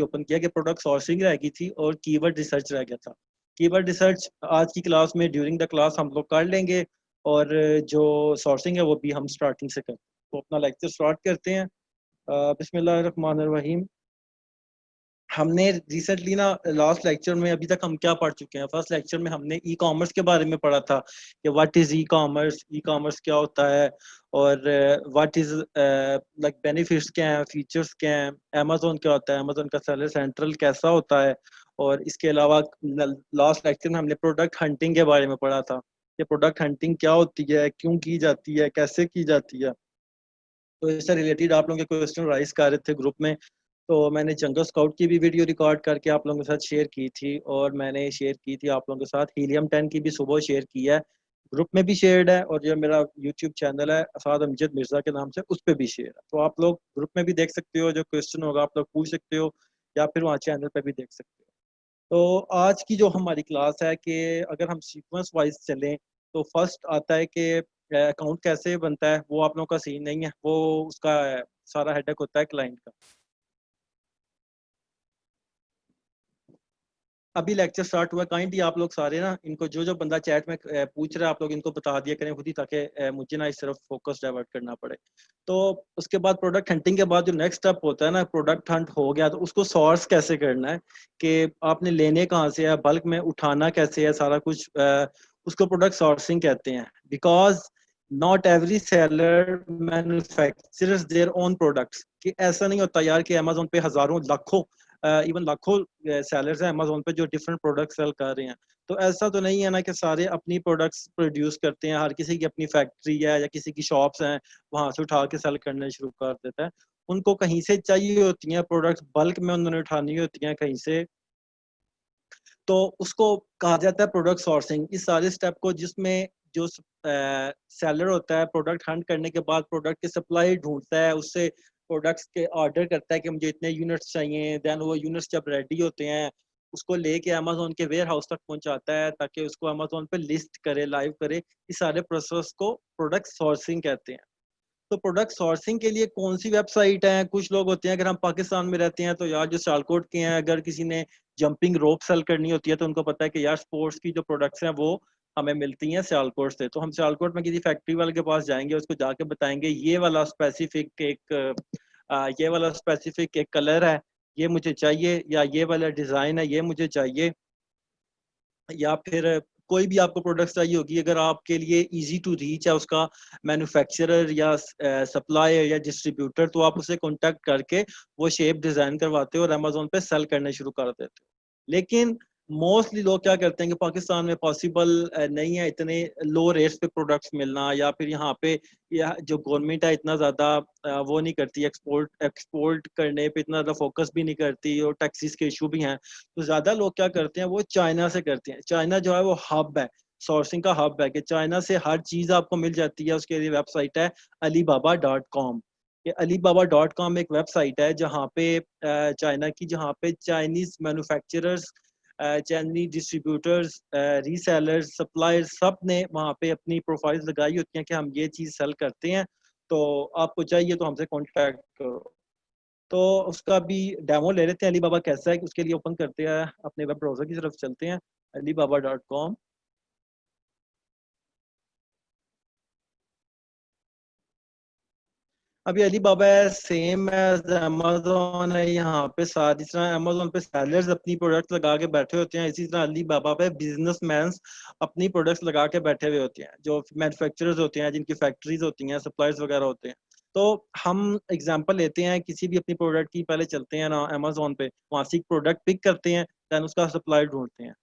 Open किया कि product sourcing रह गई थी और कीवर्ड रिसर्च रह गया था। कीवर्ड रिसर्च आज की क्लास में ड्यूरिंग द क्लास हम लोग कर लेंगे, और जो सोर्सिंग है वो भी हम स्टार्टिंग से करते हैं। तो अपना लेक्चर स्टार्ट करते हैं। बिस्मिल्लाह रहमान रहीम। हमने रिसेंटली ना लास्ट लेक्चर में अभी तक हम क्या पढ़ चुके हैं? फर्स्ट लेक्चर में हमने ई कॉमर्स के बारे में पढ़ा था कि व्हाट इज ई कॉमर्स क्या होता है, और व्हाट इज लाइक बेनिफिट्स क्या हैं, फीचर्स क्या हैं, अमेजोन क्या होता है, अमेजोन का सेलर सेंट्रल कैसा होता है। और इसके अलावा लास्ट लेक्चर में हमने प्रोडक्ट हंटिंग के बारे में पढ़ा था कि प्रोडक्ट हंटिंग क्या होती है, क्यों की जाती है, कैसे की जाती है। तो इससे रिलेटेड आप लोगों के क्वेश्चन राइज कर रहे थे ग्रुप में। तो मैंने जंगल स्काउट की भी वीडियो रिकॉर्ड करके आप लोगों के साथ शेयर की थी, और मैंने शेयर की थी आप लोगों के साथ हीलियम 10 की भी सुबह शेयर की है, ग्रुप में भी शेयर्ड है, और जो मेरा यूट्यूब चैनल है असाद अमजद मिर्ज़ा के नाम से उस पर भी शेयर है। तो आप लोग ग्रुप में भी देख सकते हो, जो क्वेश्चन होगा आप लोग पूछ सकते हो, या फिर वहाँ चैनल पर भी देख सकते हो। तो आज की जो हमारी क्लास है कि अगर हम सीक्वेंस वाइज चलें, तो फर्स्ट आता है कि अकाउंट कैसे बनता है। वो आप लोगों का सीन नहीं है, वो उसका सारा हेडेक होता है क्लाइंट का। अभी लेक्चर स्टार्ट हुआ, काइंडली आप लोग सारे ना इनको जो जो बंदा चैट में पूछ रहा है आप लोग इनको बता दिया करें खुद ही, ताकि मुझे ना इस तरफ फोकस डाइवर्ट करना पड़े। तो उसके बाद प्रोडक्ट हंटिंग के बाद जो नेक्स्ट स्टेप होता है ना, प्रोडक्ट हंट हो गया तो उसको सोर्स कैसे करना है, कि आपने लेने कहाँ से है, बल्क में उठाना कैसे है, सारा कुछ उसको प्रोडक्ट सोर्सिंग कहते हैं। Because not every seller manufacturers their own products. कि ऐसा नहीं होता यार कि अमेजोन पे हजारों लाखों इवन लाखों सेलर्स हैं अमेजोन पे जो डिफरेंट प्रोडक्ट सेल कर रहे हैं। तो ऐसा तो नहीं है ना कि सारे अपनी प्रोडक्ट्स प्रोड्यूस करते हैं, हर किसी की अपनी फैक्ट्री है या किसी की शॉप्स हैं, वहां से उठा के सेल करने शुरू कर देता है। उनको कहीं से चाहिए होती हैं प्रोडक्ट्स, बल्क में उन्होंने उठानी होती हैं कहीं से। तो उसको कहा जाता है प्रोडक्ट सोर्सिंग। इस सारे स्टेप को, जिसमें जो सेलर होता है प्रोडक्ट हंट करने के बाद प्रोडक्ट के सप्लाई ढूंढता है, उससे प्रोडक्ट्स के ऑर्डर करता है कि मुझे इतने यूनिट्स चाहिए, देन वो यूनिट्स जब रेडी होते हैं उसको लेके अमेजोन के वेयर हाउस तक पहुंचाता है ताकि उसको अमेजोन पे लिस्ट करे, लाइव करे। इस सारे प्रोसेस को प्रोडक्ट सोर्सिंग कहते हैं। तो प्रोडक्ट सोर्सिंग के लिए कौन सी वेबसाइट है? कुछ लोग होते हैं, अगर हम पाकिस्तान में रहते हैं तो यार जो सियालकोट के हैं, अगर किसी ने जंपिंग रोप सेल करनी होती है तो उनको पता है कि यार स्पोर्ट्स की जो प्रोडक्ट्स हैं वो हमें मिलती हैं सियालकोट से। तो हम सियालकोट में किसी फैक्ट्री वाले के पास जाएंगे, उसको जाके बताएंगे ये वाला स्पेसिफिक एक कलर है, ये मुझे चाहिए, या ये वाला डिज़ाइन है ये मुझे चाहिए। या फिर कोई भी आपको प्रोडक्ट्स चाहिए होगी, अगर आपके लिए इजी टू रीच है उसका मैन्युफैक्चरर या सप्लायर या डिस्ट्रीब्यूटर, तो आप उसे कांटेक्ट करके वो शेप डिज़ाइन करवाते हो और अमेजोन पे सेल करने शुरू कर देते हो। लेकिन मोस्टली लोग क्या करते हैं कि पाकिस्तान में पॉसिबल नहीं है इतने लो रेट्स पे प्रोडक्ट्स मिलना, या फिर यहाँ पे जो गवर्नमेंट है इतना ज़्यादा वो नहीं करती, एक्सपोर्ट एक्सपोर्ट करने पे इतना ज़्यादा फोकस भी नहीं करती, और टैक्सीज के इशू भी हैं। तो ज़्यादा लोग क्या करते हैं, वो चाइना से करते हैं। चाइना जो है वो हब है, सोर्सिंग का हब है, कि चाइना से हर चीज़ आपको मिल जाती है। उसके लिए वेबसाइट है alibaba.com। ये alibaba.com एक वेबसाइट है जहाँ पे चाइना की, जहाँ पे Chinese manufacturers, Chinese distributors, resellers, suppliers, सब ने वहाँ पे अपनी प्रोफाइल्स लगाई होती हैं कि हम ये चीज़ सेल करते हैं, तो आपको चाहिए तो हमसे कांटेक्ट करो। तो उसका भी डेमो ले लेते हैं, अली बाबा कैसा है। उसके लिए ओपन करते हैं, अपने वेब ब्राउज़र की तरफ चलते हैं, alibaba.com। अभी अली बाबा है सेम एज अमेजोन है। यहाँ पे सारी, जिस तरह अमेजोन पे सेलर्स अपनी प्रोडक्ट्स लगा के बैठे होते हैं, इसी तरह अली बाबा पे बिजनेसमैन अपनी प्रोडक्ट्स लगा के बैठे हुए होते हैं, जो मैन्युफैक्चरर्स होते हैं, जिनकी फैक्ट्रीज होती हैं, सप्लायर्स वगैरह होते हैं। तो हम एग्जांपल लेते हैं किसी भी अपनी प्रोडक्ट की, पहले चलते हैं ना अमेजोन पे, वहां से एक प्रोडक्ट पिक करते हैं, देन उसका सप्लाई ढूंढते हैं।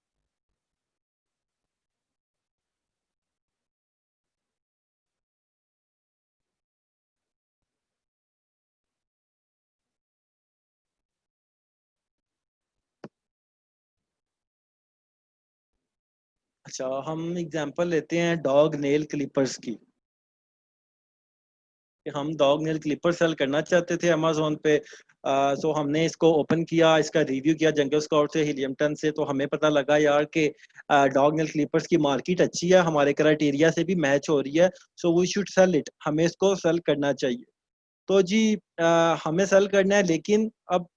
अच्छा, हम एग्जांपल लेते हैं डॉग नेल क्लिपर्स की, कि हम डॉग नेल क्लिपर सेल करना चाहते थे अमेजोन पे। सो हमने इसको ओपन किया, इसका रिव्यू किया जंगल स्कॉट से, हीलियम 10 से। तो हमें पता लगा यार कि डॉग नेल क्लिपर्स की मार्केट अच्छी है, हमारे क्राइटेरिया से भी मैच हो रही है, so we should sell it, हमें इसको सेल करना चाहिए। तो जी हमें सेल करना है, लेकिन अब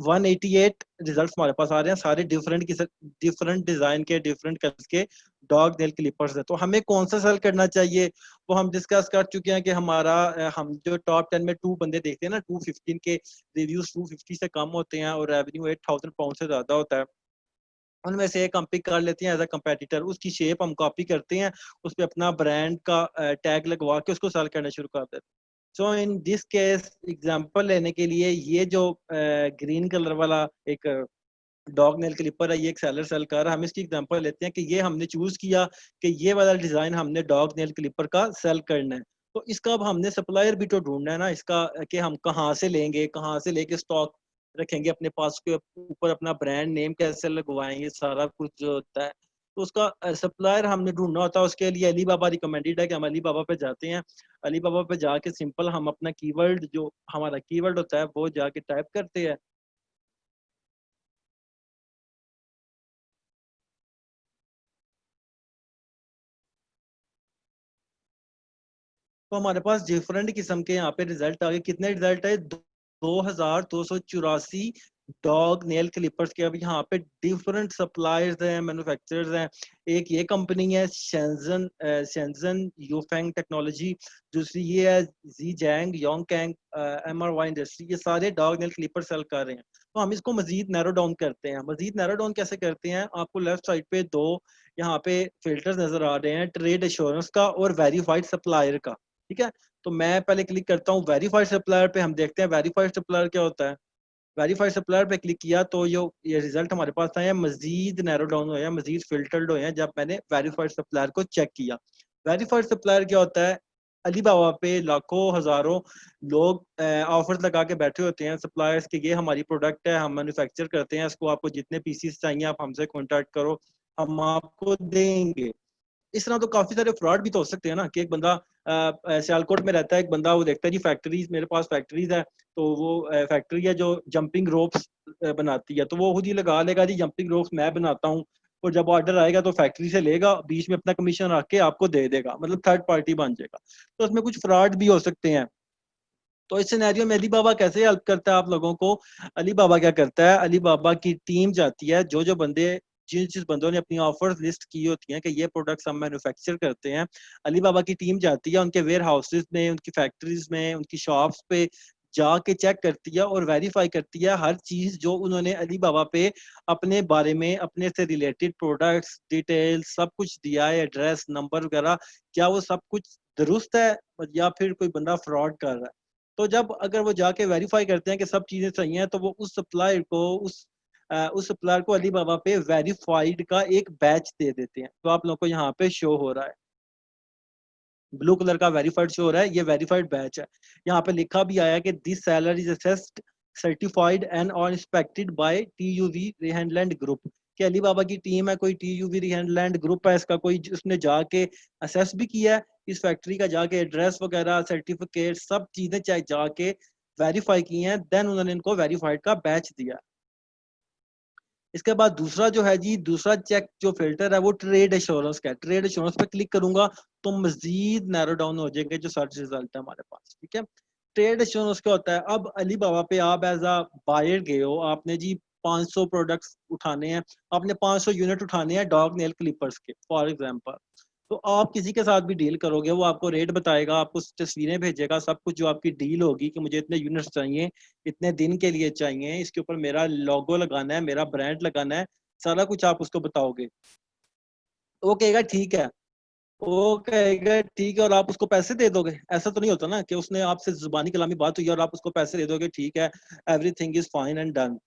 188 रिजल्ट्स हमारे पास आ रहे हैं, सारे डिफरेंट डिजाइन के, डिफरेंट कलर्स के डॉग नेल क्लिपर्स है। तो हमें कौन सा सेल करना चाहिए वो हम डिस्कस कर चुके हैं कि हमारा हम जो टॉप 10 में 2 बंदे देखते हैं ना, 215 के रिव्यूज 250 से कम होते हैं और रेवेन्यू 8000 पाउंड से ज्यादा होता है, उनमें से एक हम पिक कर लेते हैं एज अ कंपेटिटर, उसकी शेप हम कॉपी करते हैं, उस पर अपना ब्रांड का टैग लगवा के उसको सेल करना शुरू कर देते हैं। सो इन दिस केस एग्जांपल लेने के लिए ये जो ग्रीन कलर वाला एक डॉग नेल क्लिपर है, ये एक सेलर सेल कर रहा है, हम इसकी एग्जांपल लेते हैं कि ये हमने चूज किया कि ये वाला डिजाइन हमने डॉग नेल क्लिपर का सेल करना है। तो इसका अब हमने सप्लायर भी तो ढूंढना है ना इसका, कि हम कहाँ से लेंगे, कहाँ से लेके स्टॉक रखेंगे अपने पास, के ऊपर अपना ब्रांड नेम कैसे लगवाएंगे, सारा कुछ जो होता है। तो उसका सप्लायर हमने ढूंढना होता है, उसके लिए अली बाबा रिकमेंडेड है कि हम अली बाबा पे जाते हैं। अली बाबा पे जाके सिंपल हम अपना कीवर्ड, जो हमारा कीवर्ड होता है वो जाके टाइप करते हैं। तो हमारे पास डिफरेंट किस्म के यहाँ पे रिजल्ट आ गए। कितने रिजल्ट आए? 2284 डॉग नेल क्लिपर्स के। अब यहाँ पे डिफरेंट सप्लायर्स हैं, मैन्युफैक्चरर्स हैं। एक ये कंपनी है शेंजन, शेंजन यूफेंग टेक्नोलॉजी। दूसरी ये है जी जैंग योंगकैंग, MRY इंडस्ट्री। ये सारे डॉग नेल क्लिपर सेल कर रहे हैं। तो हम इसको मजीद नैरो डाउन करते हैं। मजीद नैरो डाउन कैसे करते हैं? आपको लेफ्ट साइड पे दो यहाँ पे फिल्टर्स नजर आ रहे हैं, ट्रेड एश्योरेंस का और वेरीफाइड सप्लायर का। ठीक है, तो मैं पहले क्लिक करता हूँ वेरीफाइड सप्लायर पे। हम देखते हैं वेरीफाइड सप्लायर क्या होता है। वेरीफाइड सप्लायर पे क्लिक किया तो ये रिजल्ट हमारे पास आए हैं, मजीद नैरो डाउन हुए हैं, मजीद फिल्टर्ड हुए हैं जब मैंने वेरीफाइड सप्लायर को चेक किया। वेरीफाइड सप्लायर क्या होता है? अली बाबा पे लाखों हजारों लोग ऑफर्स लगा के बैठे होते हैं सप्लायर्स के, ये हमारी प्रोडक्ट है, हम मैन्युफैक्चर करते हैं इसको, आपको जितने पीसीस चाहिए आप हमसे कॉन्टैक्ट करो, हम आपको देंगे। इस तरह तो काफी सारे फ्रॉड भी तो हो सकते हैं ना, कि एक बंदा सियालकोट में रहता है, एक बंदा वो देखता है जी फैक्ट्रीज, मेरे पास फैक्ट्रीज है, तो वो फैक्ट्री है जो जंपिंग रोप्स बनाती है, तो वो खुद ही लगा लेगा जी जंपिंग रोप्स मैं बनाता हूँ, और जब ऑर्डर आएगा तो फैक्ट्री से लेगा, बीच में अपना कमीशन रख के आपको दे देगा, मतलब थर्ड पार्टी बन जाएगा। तो उसमें कुछ फ्रॉड भी हो सकते हैं। तो इस सिनेरियो में अली बाबा कैसे हेल्प करता है आप लोगों को? अली बाबा क्या करता है, अली बाबा की टीम जाती है, जो जो बंदे, जिन जिस बंदों ने अपनी ऑफर्स लिस्ट की होती हैं कि ये प्रोडक्ट्स हम मैन्युफैक्चर करते हैं, अली बाबा की टीम जाती है उनके वेयर हाउसेज में, उनकी फैक्ट्रीज में, उनकी शॉप्स पे जाके चेक करती है और वेरीफाई करती है हर चीज जो उन्होंने अली बाबा पे अपने बारे में, अपने से रिलेटेड प्रोडक्ट्स डिटेल्स सब कुछ दिया है, एड्रेस नंबर वगैरह, क्या वो सब कुछ दुरुस्त है या फिर कोई बंदा फ्रॉड कर रहा है। तो जब अगर वो जाके वेरीफाई करते हैं कि सब चीजें सही हैं, तो वो उस सप्लायर को उस सप्लायर को अली बाबा पे वेरीफाइड का एक बैच दे देते हैं। तो आप लोगों को यहाँ पे शो हो रहा है, ब्लू कलर का वेरीफाइड शो हो रहा है, ये वेरीफाइड बैच है। यहाँ पे लिखा भी आया कि this seller is assessed, certified and और इंस्पेक्टेड बाय TUV रिहैंडलैंड ग्रुप। कि अली बाबा की टीम है, कोई TUV रिहैंडलैंड ग्रुप है इसका, कोई उसने जाके असेस भी किया है इस फैक्ट्री का, जाके एड्रेस वगैरह सर्टिफिकेट सब चीजें चाहे जाके वेरीफाई की हैं, देन उन्होंने इनको वेरीफाइड का बैच दिया। इसके बाद दूसरा जो है जी, दूसरा चेक जो फिल्टर है वो ट्रेड एश्योरेंस का है। ट्रेड एश्योरेंस पे क्लिक करूंगा तो मजीद नैरो डाउन हो जाएंगे जो सर्च रिजल्ट है हमारे पास। ठीक है, ट्रेड एश्योरेंस क्या होता है? अब अली बाबा पे आप एज अ बायर गए हो, आपने जी 500 प्रोडक्ट्स उठाने हैं, आपने 500 यूनिट उठाने हैं डॉग नेल क्लिपर्स के फॉर एग्जांपल। तो आप किसी के साथ भी डील करोगे, वो आपको रेट बताएगा, आपको तस्वीरें भेजेगा, सब कुछ जो आपकी डील होगी कि मुझे इतने यूनिट्स चाहिए, इतने दिन के लिए चाहिए, इसके ऊपर मेरा लोगो लगाना है, मेरा ब्रांड लगाना है, सारा कुछ आप उसको बताओगे। तो वो कहेगा ठीक है, वो कहेगा ठीक है, और आप उसको पैसे दे दोगे। ऐसा तो नहीं होता ना कि उसने आपसे जुबानी कलामी बात हुई और आप उसको पैसे दे दोगे, ठीक है everything is fine and done.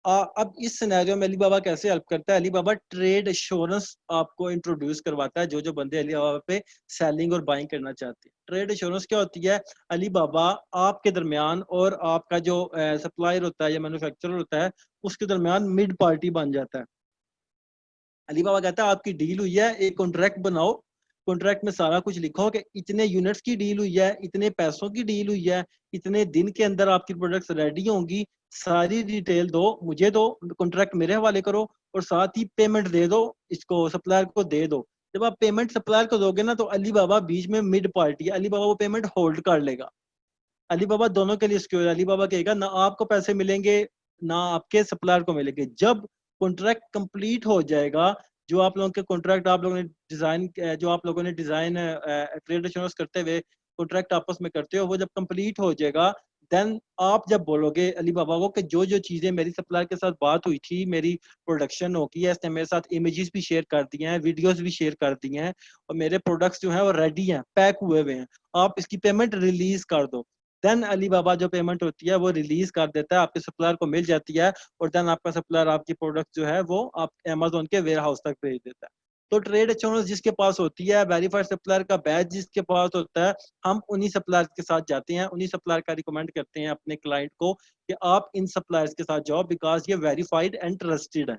अब इस सिनेरियो में अली बाबा कैसे हेल्प करता है? अली बाबा ट्रेड एश्योरेंस आपको इंट्रोड्यूस करवाता है, जो जो बंदे अली बाबा पे सेलिंग और बाइंग करना चाहते हैं। ट्रेड एश्योरेंस क्या होती है? अली बाबा आपके दरमियान और आपका जो सप्लायर होता है या मैन्युफैक्चरर होता है, उसके दरमियान मिड पार्टी बन जाता है। अली बाबा कहता है आपकी डील हुई है, एक कॉन्ट्रैक्ट बनाओ, कॉन्ट्रैक्ट में सारा कुछ लिखो कि इतने यूनिट्स की डील हुई है, इतने पैसों की डील हुई है, इतने दिन के अंदर आपकी प्रोडक्ट्स रेडी होंगी, सारी डिटेल दो, मुझे दो, कॉन्ट्रैक्ट मेरे हवाले करो, और साथ ही पेमेंट दे दो, इसको सप्लायर को दे दो। जब आप पेमेंट सप्लायर को दोगे ना, तो अली बाबा बीच में मिड पार्टी है, अली बाबा वो पेमेंट होल्ड कर लेगा। अली बाबा दोनों के लिए सिक्योर है। अली बाबा कहेगा ना आपको पैसे मिलेंगे, ना आपके सप्लायर को मिलेगी। जब कॉन्ट्रैक्ट कंप्लीट हो जाएगा, जो आप लोगों के कॉन्ट्रैक्ट आप लोगों ने डिजाइन, जो आप लोगों ने डिजाइन ट्रेड एश्योरेंस करते हुए कॉन्ट्रैक्ट आपस में करते हो, वो जब कंप्लीट हो जाएगा, देन आप जब बोलोगे अली बाबा को कि जो जो चीजें मेरी सप्लायर के साथ बात हुई थी, मेरी प्रोडक्शन होगी है, इसने मेरे साथ इमेजेस भी शेयर कर दिए हैं, वीडियोस भी शेयर कर दिए हैं, और मेरे प्रोडक्ट्स जो हैं वो रेडी हैं, पैक हुए हुए हैं, आप इसकी पेमेंट रिलीज कर दो। देन अली बाबा जो पेमेंट होती है वो रिलीज कर देता है, आपके सप्लायर को मिल जाती है, और देन आपका सप्लायर आपकी प्रोडक्ट जो है वो आप अमेजोन के वेयर हाउस तक भेज देता है। तो ट्रेड एश्योरेंस जिसके पास होती है, वेरीफाइड सप्लायर का बैच जिसके पास होता है, हम उन्हीं सप्लायर के साथ जाते हैं, उन्हीं सप्लायर का रिकमेंड करते हैं अपने क्लाइंट को कि आप इन सप्लायर्स के साथ जाओ, बिकॉज ये वेरीफाइड एंड ट्रस्टेड है।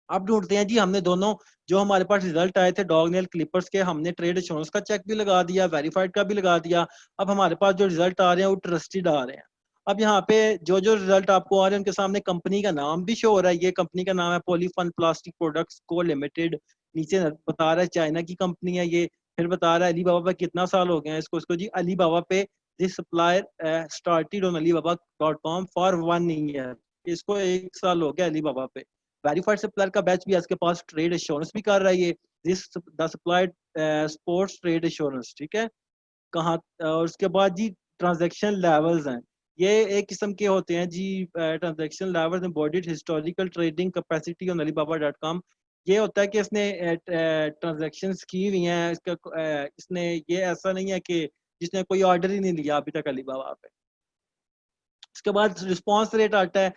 अब ढूंढते हैं जी, हमने दोनों जो हमारे पास रिजल्ट आए थे डॉग नेल क्लिपर्स के, हमने ट्रेड एश्योरेंस का चेक भी लगा दिया, वेरीफाइड का भी लगा दिया। अब हमारे पास जो रिजल्ट आ रहे हैं वो ट्रस्टेड आ रहे हैं। अब यहाँ पे जो जो रिजल्ट आपको आ रहे हैं उनके सामने कंपनी का नाम भी शो हो रहा है, ये कंपनी का नाम है पॉलीफन प्लास्टिक प्रोडक्ट्स को लिमिटेड। नीचे बता रहा है चाइना की कंपनी है ये। फिर बता रहा है अली बाबा पे कितना साल हो गए हैं इसको, इसको जी अली बाबा पे this supplier started on alibaba.com for 1 year. इसको 1 साल हो गया अली बाबा पे। वेरीफाइड सप्लायर का बैच भी है इसके पास, ट्रेड एश्योरेंस भी कर रहा है ये, this the supplied sports trade assurance, ठीक है। कहाँ, और उसके बाद जी ट्रांजैक्शन लेवल्स हैं। ये एक किस्म के होते हैं जी transaction levels embodied historical trading capacity on alibaba.com। ये होता है कि इसने ट्रांजैक्शंस की हुई हैं, इसने ये ऐसा नहीं है कि जिसने कोई ऑर्डर ही नहीं लिया अभी तक अलीबाबा पे। उसके बाद रिस्पॉन्स रेट आता है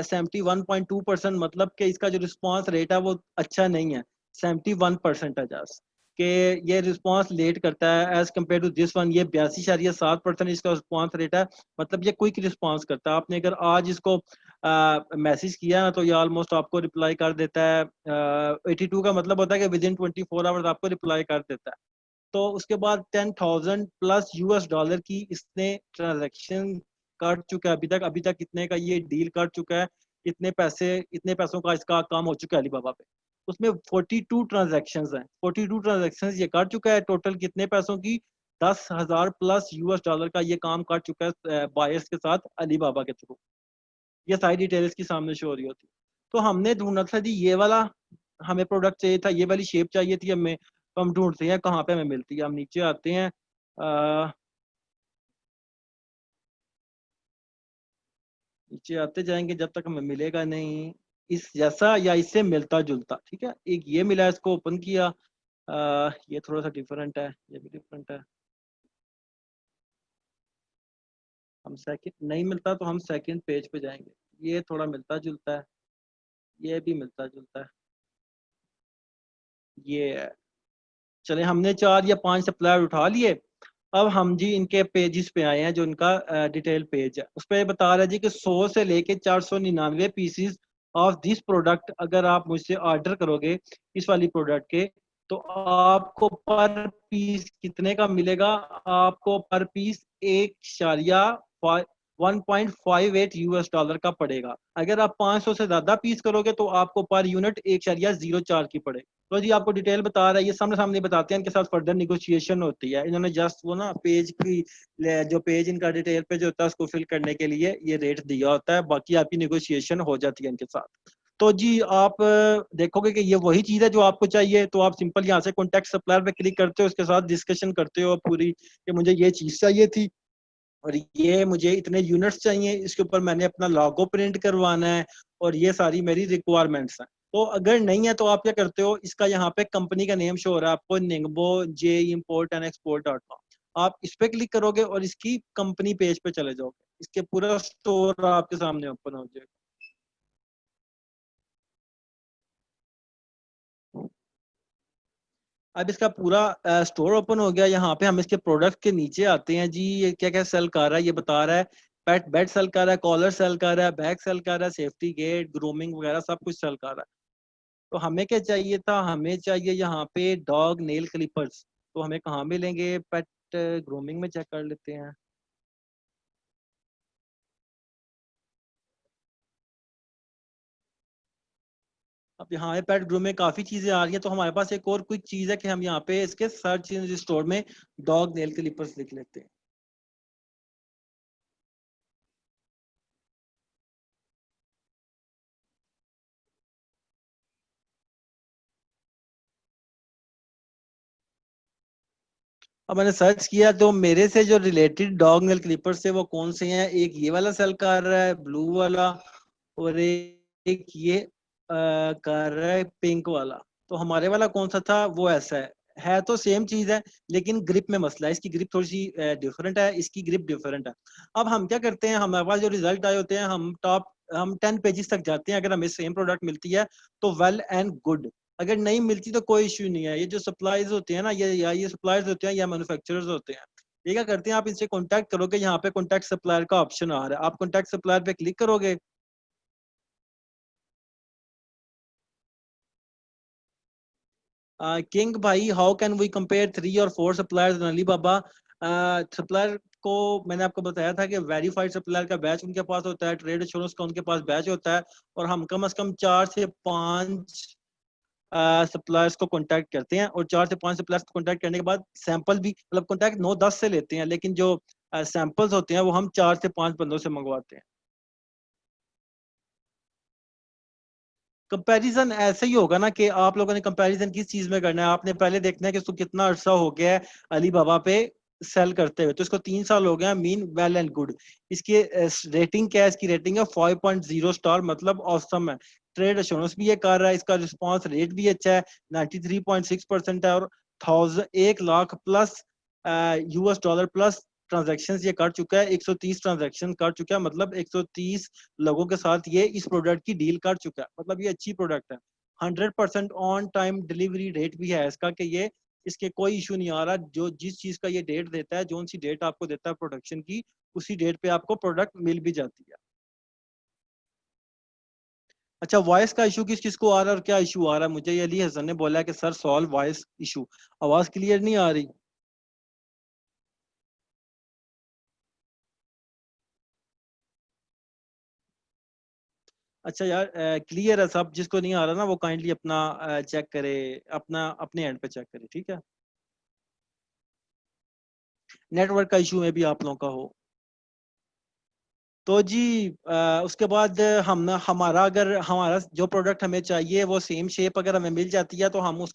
71.2%, मतलब कि इसका जो रिस्पॉन्स रेट है वो अच्छा नहीं है, 71% है जस्ट कि ये रिस्पॉन्स लेट करता है as compare to this one. ये 82.7% इसका रिस्पॉन्स रेट है, मतलब ये क्विक रिस्पॉन्स करता है। आपने अगर आज इसको मैसेज किया ना तो ये ऑलमोस्ट आपको रिप्लाई कर देता है। 82 का मतलब होता है कि विद इन 24 आवर्स आपको रिप्लाई कर देता है। तो उसके बाद 10,000 प्लस US डॉलर की इसने ट्रांजेक्शन कर चुका है अभी तक कितने का ये डील कर चुका है, इतने पैसों का इसका काम हो चुका है अलीबाबा पे। उसमें 42 ट्रांजेक्शन हैं, 42 ट्रांजेक्शन ये कर चुका है। टोटल कितने पैसों की? 10,000 प्लस US डॉलर का ये काम कर चुका है बायर्स के साथ अलीबाबा के थ्रू। ये सारी डिटेल्स की सामने शो हो रही होती। तो हमने ढूंढना था जी ये वाला, हमें प्रोडक्ट चाहिए था, ये वाली शेप चाहिए थी हमें। तो हम ढूंढते हैं कहाँ पे हमें मिलती है। हम नीचे आते हैं, नीचे आते जाएंगे जब तक हमें मिलेगा नहीं इस जैसा या इससे मिलता जुलता। ठीक है, एक ये मिला, इसको ओपन किया। ये थोड़ा सा डिफरेंट है, ये भी डिफरेंट है। हम सेकंड नहीं मिलता तो हम सेकंड पेज पे जाएंगे। ये थोड़ा मिलता जुलता है, ये भी मिलता जुलता है। ये है। चले, हमने 4 या 5 सप्लायर उठा लिए। अब हम जी इनके पेजेस पे आए हैं, जो इनका डिटेल पेज है उस पर बता रहा है जी कि 100 से लेके 499 पीसीस ऑफ दिस प्रोडक्ट अगर आप मुझसे ऑर्डर करोगे इस वाली प्रोडक्ट के, तो आपको पर पीस कितने का मिलेगा? आपको पर पीस 1.58 US डॉलर का पड़ेगा। अगर आप 500 से ज्यादा पीस करोगे तो आपको पर यूनिट 1.04 की पड़ेगी। तो जी आपको डिटेल बता रहा है, ये सामने सामने बताते हैं, इनके साथ फर्दर निगोशिएशन होती है। इन्होंने जस्ट वो ना पेज की जो पेज इनका डिटेल पे जो होता है उसको फिल करने के लिए ये रेट दिया होता है, बाकी आपकी निगोशिएशन हो जाती है इनके साथ। तो जी आप देखोगे कि ये वही चीज़ है जो आपको चाहिए, तो आप सिंपल यहाँ से कॉन्टैक्ट सप्लायर पे क्लिक करते हो, उसके साथ डिस्कशन करते हो पूरी कि मुझे ये चीज़ चाहिए थी और ये मुझे इतने यूनिट्स चाहिए, इसके ऊपर मैंने अपना लॉगो प्रिंट करवाना है और ये सारी मेरी रिक्वायरमेंट्स हैं। तो अगर नहीं है तो आप क्या करते हो, इसका यहाँ पे कंपनी का नेम शो हो रहा है आपको, निंगबो जे इम्पोर्ट एंड एक्सपोर्ट.com। आप इस पे क्लिक करोगे और इसकी कंपनी पेज पे चले जाओगे, इसके पूरा स्टोर आपके सामने ओपन हो जाएगा। अब इसका पूरा स्टोर ओपन हो गया। यहाँ पे हम इसके प्रोडक्ट के नीचे आते हैं जी, ये क्या क्या सेल कर रहा है ये बता रहा है। पेट बेड सेल कर रहा है, कॉलर सेल कर रहा है, बैग सेल कर रहा है, सेफ्टी गेट, ग्रूमिंग वगैरह सब कुछ सेल कर रहा है। तो हमें क्या चाहिए था? हमें चाहिए यहाँ पे डॉग नेल क्लिपर्स। तो हमें कहाँ मिलेंगे? पेट ग्रूमिंग में चेक कर लेते हैं। अब यहाँ पे पेट ग्रूम में काफी चीजें आ रही है, तो हमारे पास एक और क्विक चीज है कि हम यहाँ पे इसके सर्च इन स्टोर में डॉग नेल क्लिपर्स लिख लेते हैं। अब मैंने सर्च किया तो मेरे से जो रिलेटेड डॉग नेल क्लिपर्स है वो कौन से हैं, एक ये वाला सेल कर रहा है ब्लू वाला, और एक ये कर रहा है पिंक वाला। तो हमारे वाला कौन सा था, वो ऐसा है तो सेम चीज है, लेकिन ग्रिप में मसला है, इसकी ग्रिप थोड़ी सी डिफरेंट है, इसकी ग्रिप डिफरेंट है। अब हम क्या करते हैं, हमारे पास जो रिजल्ट आए होते हैं, हम 10 पेजेस तक जाते हैं, अगर हमें सेम प्रोडक्ट मिलती है तो वेल एंड गुड, अगर नहीं मिलती तो कोई इश्यू नहीं है। ये जो सप्लाईज होते हैं ना, ये सप्लायर्स होते हैं या मैन्युफैक्चरर्स होते हैं, ये क्या करते हैं, आप इनसे कांटेक्ट करोगे, यहाँ पे कांटेक्ट सप्लायर का ऑप्शन आ रहा है, आप कांटेक्ट सप्लायर पे क्लिक करोगे। किंग भाई, हाउ कैन वी कंपेयर 3 और 4 सप्लायर्स इन अलीबाबा। सप्लायर को मैंने आपको बताया था कि वेरीफाइड सप्लायर का बैच उनके पास होता है, ट्रेड एश्योरेंस का उनके पास बैच होता है, और हम कम से कम 4 से 5 सप्लायर्स को कांटेक्ट करते हैं, और 4 से 5 सप्लायर्स को कांटेक्ट करने के बाद सैंपल भी, मतलब कांटेक्ट 9-10 से लेते हैं, लेकिन जो सैंपल्स होते हैं वो हम 4 से 5 बंदों से मंगवाते हैं। कंपैरिजन ऐसे ही होगा ना कि आप लोगों ने कंपैरिजन किस चीज में करना है, आपने पहले देखना है कि उसको कितना अरसा हो गया है अली बाबा पे सेल करते हुए, तो इसको 3 साल हो गया, मीन वेल एंड गुड। इसकी रेटिंग क्या है, इसकी रेटिंग है 5.0 स्टार, मतलब औसम है। ट्रेड एश्योरेंस भी ये कर रहा है, इसका रिस्पॉन्स रेट भी अच्छा है, 93.6% है, और 1,लाख plus US dollar plus transaction ये कर चुका है, 130 ट्रांजेक्शन कर चुका है, मतलब 130 लोगों के साथ ये इस प्रोडक्ट की डील कर चुका है, मतलब ये अच्छी प्रोडक्ट है। 100% ऑन टाइम डिलीवरी रेट भी है इसका, कि ये इसके कोई इशू नहीं आ रहा, जो जिस चीज का ये डेट देता है, जो सी डेट आपको देता है प्रोडक्शन की, उसी डेट पे आपको प्रोडक्ट मिल भी जाती है। अच्छा, वॉइस का इशू किस किस को आ रहा है और क्या इशू आ रहा है, मुझे ये अली हसन ने बोला कि सर सॉल्व वॉइस इशू, आवाज क्लियर नहीं आ रही। अच्छा यार, क्लियर है सब, जिसको नहीं आ रहा ना वो काइंडली अपना चेक करे, अपना अपने एंड पे चेक करे, ठीक है। नेटवर्क का इशू में भी आप लोगों का हो तो जी, उसके बाद हम हमारा अगर हमारा जो प्रोडक्ट हमें चाहिए वो सेम शेप अगर हमें मिल जाती है, तो हम उस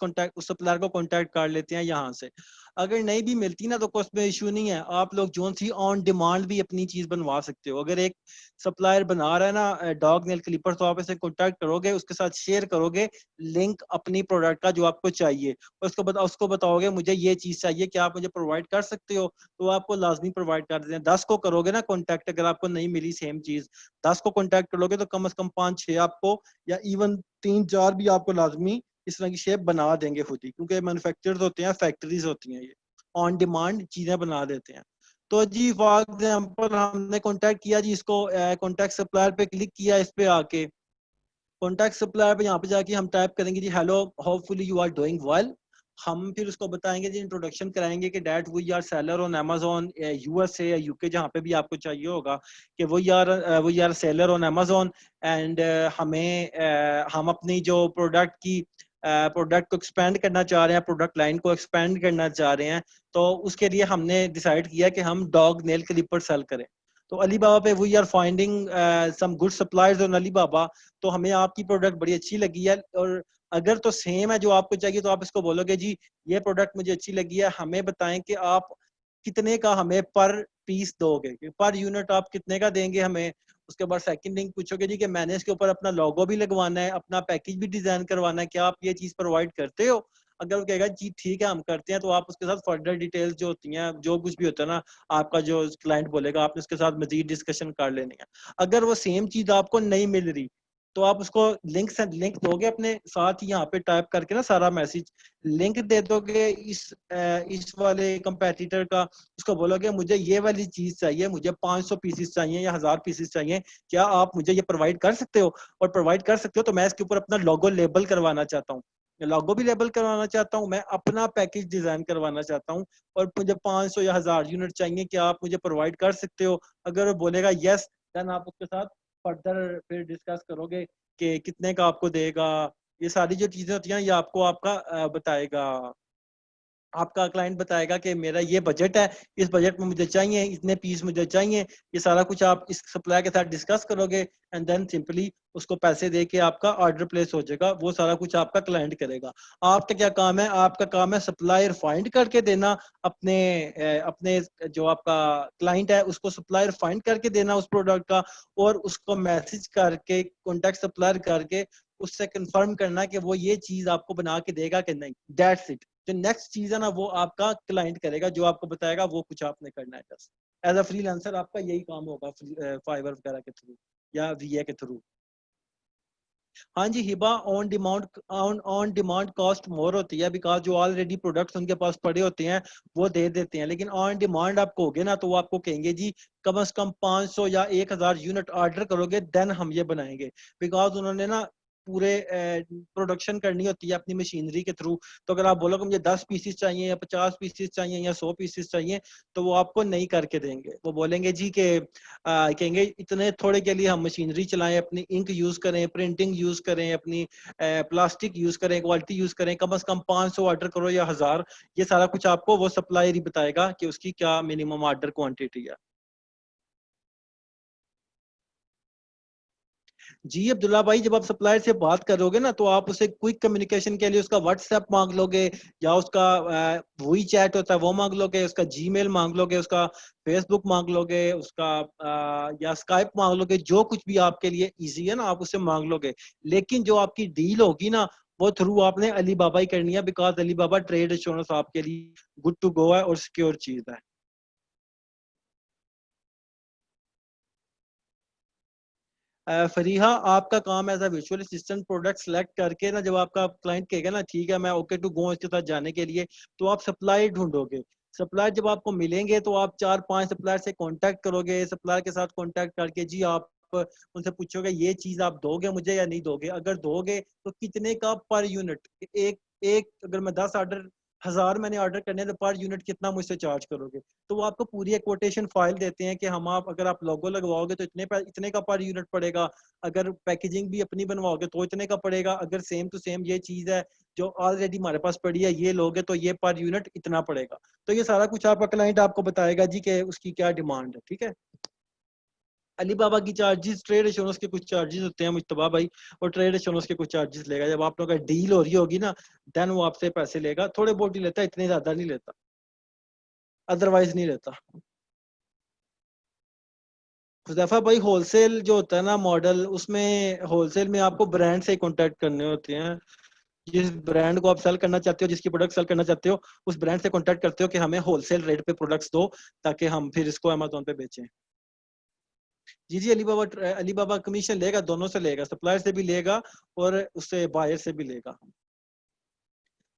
सप्लायर को कांटेक्ट कर लेते हैं यहाँ से। अगर नहीं भी मिलती ना तो कोई उसमें इशू नहीं है, आप लोग जो सी ऑन डिमांड भी अपनी चीज बनवा सकते हो। अगर एक सप्लायर बना रहा है ना डॉग नेल क्लिपर, तो आप इसे कांटेक्ट करोगे, उसके साथ शेयर करोगे लिंक अपनी प्रोडक्ट का जो आपको चाहिए, और उसको बताओगे मुझे ये चीज चाहिए, क्या आप मुझे प्रोवाइड कर सकते हो, तो आपको लाजमी प्रोवाइड कर देते हैं। 10 को करोगे ना कॉन्टैक्ट, अगर आपको नहीं मिली सेम चीज, 10 को कॉन्टैक्ट करोगे तो कम से कम 5-6 आपको, या इवन 3-4 भी आपको लाजमी इस तरह की शेप बना देंगे खुद ही, क्योंकि मैन्युफैक्चरर्स होते हैं, फैक्ट्रीज होती हैं, ये ऑन डिमांड चीजें बना देते हैं। तो जी फॉर एग्जाम्पल हमने कॉन्टैक्ट किया जी इसको, कॉन्टैक्ट सप्लायर पे क्लिक किया, इस पे आके कॉन्टैक्ट सप्लायर पे यहाँ पे जाके हम टाइप करेंगे जी hello, hopefully you are doing well. हम फिर उसको बताएंगे जी, इंट्रोडक्शन कराएंगे कि that we are seller on Amazon USA या यूके, जहाँ पे भी आपको चाहिए होगा, कि वो यार सेलर ऑन अमेजोन, एंड हम अपनी जो प्रोडक्ट को एक्सपेंड करना चाह रहे हैं, प्रोडक्ट लाइन को एक्सपेंड करना चाह रहे हैं, तो उसके लिए हमने डिसाइड किया कि हम डॉग नेल क्लिपर सेल करें। तो अली बाबा पे we are finding some good suppliers on Alibaba. तो हमें आपकी प्रोडक्ट बड़ी अच्छी लगी है, और अगर तो सेम है जो आपको चाहिए, तो आप इसको बोलोगे जी ये प्रोडक्ट मुझे अच्छी लगी है, हमें बताएं कि आप कितने का हमें पर पीस दोगे, कि पर यूनिट आप कितने का देंगे हमें। उसके बाद सेकंड लिंक पूछोगे जी कि मैंने इसके ऊपर अपना लोगो भी लगवाना है, अपना पैकेज भी डिजाइन करवाना है, क्या आप ये चीज प्रोवाइड करते हो। अगर वो कहेगा जी ठीक है हम करते हैं, तो आप उसके साथ फर्दर डिटेल्स जो होती हैं, जो कुछ भी होता है ना, आपका जो क्लाइंट बोलेगा, आपने उसके साथ मजीद डिस्कशन कर लेनी है। अगर वो सेम चीज आपको नहीं मिल रही, तो आप उसको लिंक दोगे अपने साथ ही, यहाँ पे टाइप करके ना सारा मैसेज लिंक दे दोगे इस वाले कंपेटिटर का। उसको बोलोगे मुझे ये वाली चीज चाहिए, मुझे 500 पीसेस चाहिए या 1000 पीसेस चाहिए, क्या आप मुझे ये प्रोवाइड कर सकते हो। और प्रोवाइड कर सकते हो तो मैं इसके ऊपर अपना लोगो लेबल करवाना चाहता हूँ, लोगो भी लेबल करवाना चाहता हूँ, मैं अपना पैकेज डिजाइन करवाना चाहता हूँ, और मुझे 500 या 1000 यूनिट चाहिए, क्या आप मुझे प्रोवाइड कर सकते हो। अगर वो बोलेगा यस, देन आप उसके साथ फर्दर फिर डिस्कस करोगे कि कितने का आपको देगा। ये सारी जो चीजें होती हैं ये आपको आपका बताएगा आपका क्लाइंट बताएगा कि मेरा ये बजट है, इस बजट में मुझे चाहिए, इतने पीस मुझे चाहिए। ये सारा कुछ आप इस सप्लायर के साथ डिस्कस करोगे एंड देन सिंपली उसको पैसे दे के आपका ऑर्डर प्लेस हो जाएगा। वो सारा कुछ आपका क्लाइंट करेगा। आपका क्या काम है? आपका काम है सप्लायर फाइंड करके देना, अपने अपने जो आपका क्लाइंट है उसको सप्लायर फाइंड करके देना उस प्रोडक्ट का, और उसको मैसेज करके कॉन्टेक्ट सप्लायर करके उससे कंफर्म करना कि वो ये चीज आपको बना के देगा कि नहीं। That's it. जो नेक्स्ट चीज है ना वो आपका क्लाइंट करेगा, जो आपको बताएगा वो कुछ आपने करना है बस। एज अ फ्रीलांसर आपका यही काम होगा फाइवर वगैरह के थ्रू या वीए के थ्रू। हाँ जी, हिबा ऑन डिमांड कॉस्ट मोर होती है, बिकॉज जो ऑलरेडी प्रोडक्ट्स उनके पास पड़े होते हैं वो दे देते हैं। लेकिन ऑन डिमांड आप कहोगे ना तो वो आपको कहेंगे जी कम से कम 500 या 1000 यूनिट ऑर्डर करोगे देन हम ये बनाएंगे। बिकॉज उन्होंने ना पूरे प्रोडक्शन करनी होती है अपनी मशीनरी के थ्रू। तो अगर आप बोलोगे मुझे 10 पीसेस चाहिए या 50 पीसेस चाहिए या 100 पीसेस चाहिए तो वो आपको नहीं करके देंगे। वो बोलेंगे जी के कहेंगे इतने थोड़े के लिए हम मशीनरी चलाएं, अपनी इंक यूज करें, प्रिंटिंग यूज करें, अपनी प्लास्टिक यूज करें, क्वालिटी यूज करें, कम से कम 500 ऑर्डर करो या 1000। ये सारा कुछ आपको वो सप्लायर ही बताएगा कि उसकी क्या मिनिमम ऑर्डर क्वांटिटी है। जी अब्दुल्ला भाई, जब आप सप्लायर से बात करोगे ना तो आप उसे क्विक कम्युनिकेशन के लिए उसका व्हाट्सएप मांग लोगे, या उसका वही चैट होता है वो मांग लोगे, उसका जीमेल मांग लोगे, उसका फेसबुक मांग लोगे, उसका या स्काइप मांग लोगे। जो कुछ भी आपके लिए इजी है ना आप उसे मांग लोगे। लेकिन जो आपकी डील होगी ना वो थ्रू आपने अली बाबा ही करनी है, because Ali Baba trade insurance आपके लिए गुड टू गो है और सिक्योर चीज है। फरीहा, आपका काम as a visual assistant product select करके ना, जब आपका क्लाइंट कहेगा ना ठीक है मैं ओके टू गो इसके साथ जाने के लिए, तो आप सप्लाई ढूंढोगे। सप्लायर जब आपको मिलेंगे तो आप 4-5 सप्लायर से कांटेक्ट करोगे। सप्लायर के साथ कांटेक्ट करके जी आप उनसे पूछोगे ये चीज आप दोगे मुझे या नहीं दोगे। अगर दोगे तो कितने का पर यूनिट, एक एक अगर मैं 10 ऑर्डर 1000 मैंने ऑर्डर करने तो पर यूनिट कितना मुझसे चार्ज करोगे। तो वो आपको पूरी एक कोटेशन फाइल देते हैं कि हम आप अगर आप लोगो लगवाओगे तो इतने का पर यूनिट पड़ेगा, अगर पैकेजिंग भी अपनी बनवाओगे तो इतने का पड़ेगा, अगर सेम टू सेम ये चीज है जो ऑलरेडी हमारे पास पड़ी है ये लोगे तो ये पर यूनिट इतना पड़ेगा। तो ये सारा कुछ आपका क्लाइंट आपको बताएगा जी कि उसकी क्या डिमांड है। ठीक है। अली बाबा की चार्जेस, ट्रेड इंश्योरेंस के कुछ चार्जेस होते हैं मुश्तबा भाई, और ट्रेड इंश्योरेंस के कुछ चार्जेस लेगा। जब आप लोगों का डील हो रही होगी ना देन वो आपसे पैसे लेगा, थोड़े बहुत ही लेता है, इतने ज्यादा नहीं लेता, अदरवाइज नहीं लेता। हुज़ैफा भाई, होलसेल जो होता है ना मॉडल, उसमें होलसेल में आपको ब्रांड से कांटेक्ट करने होते हैं। जिस ब्रांड को आप सेल करना चाहते हो, जिसकी प्रोडक्ट सेल करना चाहते हो, उस ब्रांड से कांटेक्ट करते हो कि हमें होलसेल रेट पे प्रोडक्ट्स दो ताकि हम फिर इसको अमेज़न पे बेचें। जी जी, अली बाबा कमीशन लेगा, दोनों से लेगा, सप्लायर से भी लेगा और उससे बायर से भी लेगा।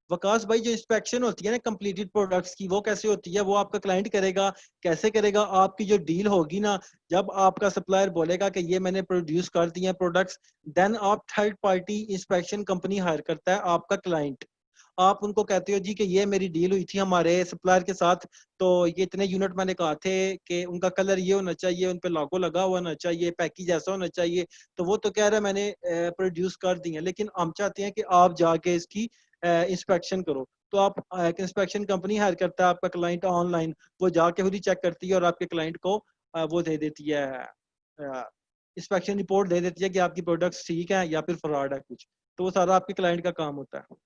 वकास भाई, जो इंस्पेक्शन होती है ना कंप्लीटेड प्रोडक्ट्स की, वो कैसे होती है? वो आपका क्लाइंट करेगा। कैसे करेगा? आपकी जो डील होगी ना, जब आपका सप्लायर बोलेगा कि ये मैंने प्रोड्यूस कर दिए प्रोडक्ट्स, देन आप third party inspection company hire करता है आपका क्लाइंट। आप उनको कहते हो जी कि ये मेरी डील हुई थी हमारे सप्लायर के साथ, तो ये इतने यूनिट मैंने कहा थे कि उनका कलर ये होना चाहिए, उन पे लोगो लगा हुआ होना चाहिए, पैकेज ऐसा होना चाहिए। तो वो तो कह रहा है मैंने प्रोड्यूस कर दी है, लेकिन हम चाहते हैं कि आप जाके इसकी इंस्पेक्शन करो। तो आप एक इंस्पेक्शन कंपनी हायर करता है आपका क्लाइंट ऑनलाइन, वो जाके खुद ही चेक करती है और आपके क्लाइंट को वो दे देती है, इंस्पेक्शन रिपोर्ट दे देती है कि आपकी प्रोडक्ट्स ठीक है या फिर फ्रॉड है कुछ। तो वो सारा आपके क्लाइंट का काम होता है।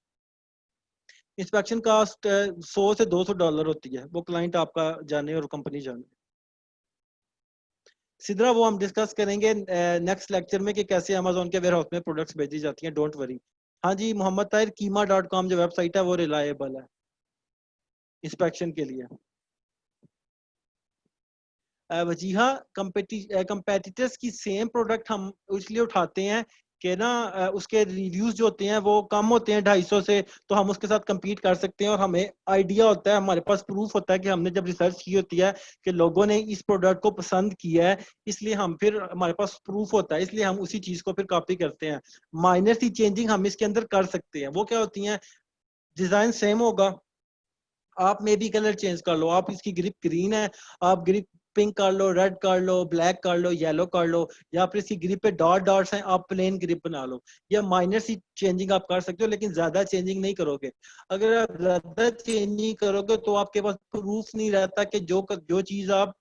इंस्पेक्शन कास्ट $100 से $200 होती है, वो क्लाइंट आपका जाने और कंपनी जाने। सिद्रा, वो हम डिस्कस करेंगे नेक्स्ट लेक्चर में कि कैसे अमेजोन के वेयर हाउस में प्रोडक्ट्स भेजी जाती हैं। Don't worry. हाँ जी, मोहम्मद ताहिर, कीमा.com जो वेबसाइट है वो रिलायबल है इंस्पेक्शन के लिए। जी हाँ, कंपेटिटर्स की सेम प्रोडक्ट हम इसलिए उठाते हैं कि ना उसके रिव्यूज जो होते हैं वो कम होते हैं 250 से, तो हम उसके साथ compete कर सकते हैं और हमें आइडिया होता है, हमारे पास प्रूफ होता है कि हमने जब रिसर्च की होती है कि लोगों ने इस प्रोडक्ट को पसंद किया है, इसलिए हम फिर हमारे पास प्रूफ होता है, इसलिए हम उसी चीज को फिर कॉपी करते हैं। माइनर सी चेंजिंग हम इसके अंदर कर सकते हैं। वो क्या होती है? डिजाइन सेम होगा, आप मे भी कलर चेंज कर लो। आप इसकी ग्रिप ग्रीन है, आप ग्रिप पिंक कर लो, रेड कर लो, ब्लैक कर लो, येलो कर लो, या फिर इसकी ग्रिप पे डॉट डॉट्स हैं, आप प्लेन ग्रिप बना लो। ये माइनर सी चेंजिंग आप कर सकते हो, लेकिन ज्यादा चेंजिंग नहीं करोगे। अगर आप ज्यादा चेंजिंग करोगे तो आपके पास प्रूफ नहीं रहता कि जो चीज आप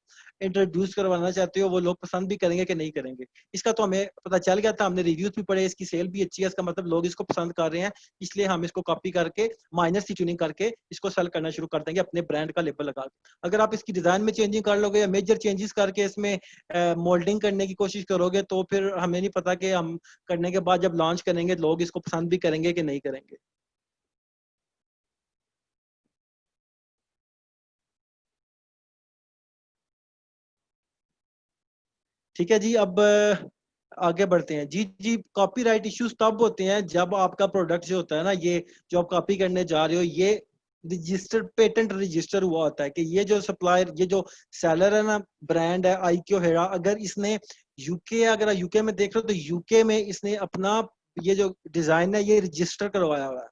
इंट्रोड्यूस करवाना चाहते हो वो लोग पसंद भी करेंगे कि नहीं करेंगे। इसका तो हमें पता चल गया था, हमने रिव्यूज भी पढ़े, इसकी सेल भी अच्छी है, इसका मतलब लोग इसको पसंद कर रहे हैं, इसलिए हम इसको कॉपी करके माइनर सी ट्यूनिंग करके इसको सेल करना शुरू कर देंगे अपने ब्रांड का लेबल लगा के। अगर आप इसकी डिजाइन में चेंजिंग कर लोगे या मेजर चेंजेस करके इसमें मोल्डिंग करने की कोशिश करोगे तो फिर हमें नहीं पता कि हम करने के बाद जब लॉन्च करेंगे लोग इसको पसंद भी करेंगे कि नहीं करेंगे। ठीक है जी, अब आगे बढ़ते हैं जी। जी, कॉपीराइट इश्यूज तब होते हैं जब आपका प्रोडक्ट जो होता है ना, ये जो आप कॉपी करने जा रहे हो, ये रजिस्टर्ड पेटेंट रजिस्टर हुआ होता है कि ये जो सप्लायर, ये जो सेलर है ना, ब्रांड है आईक्यू हेरा, अगर इसने यूके, अगर यूके में देख रहे हो तो यूके में इसने अपना ये जो डिजाइन है ये रजिस्टर करवाया हुआ है,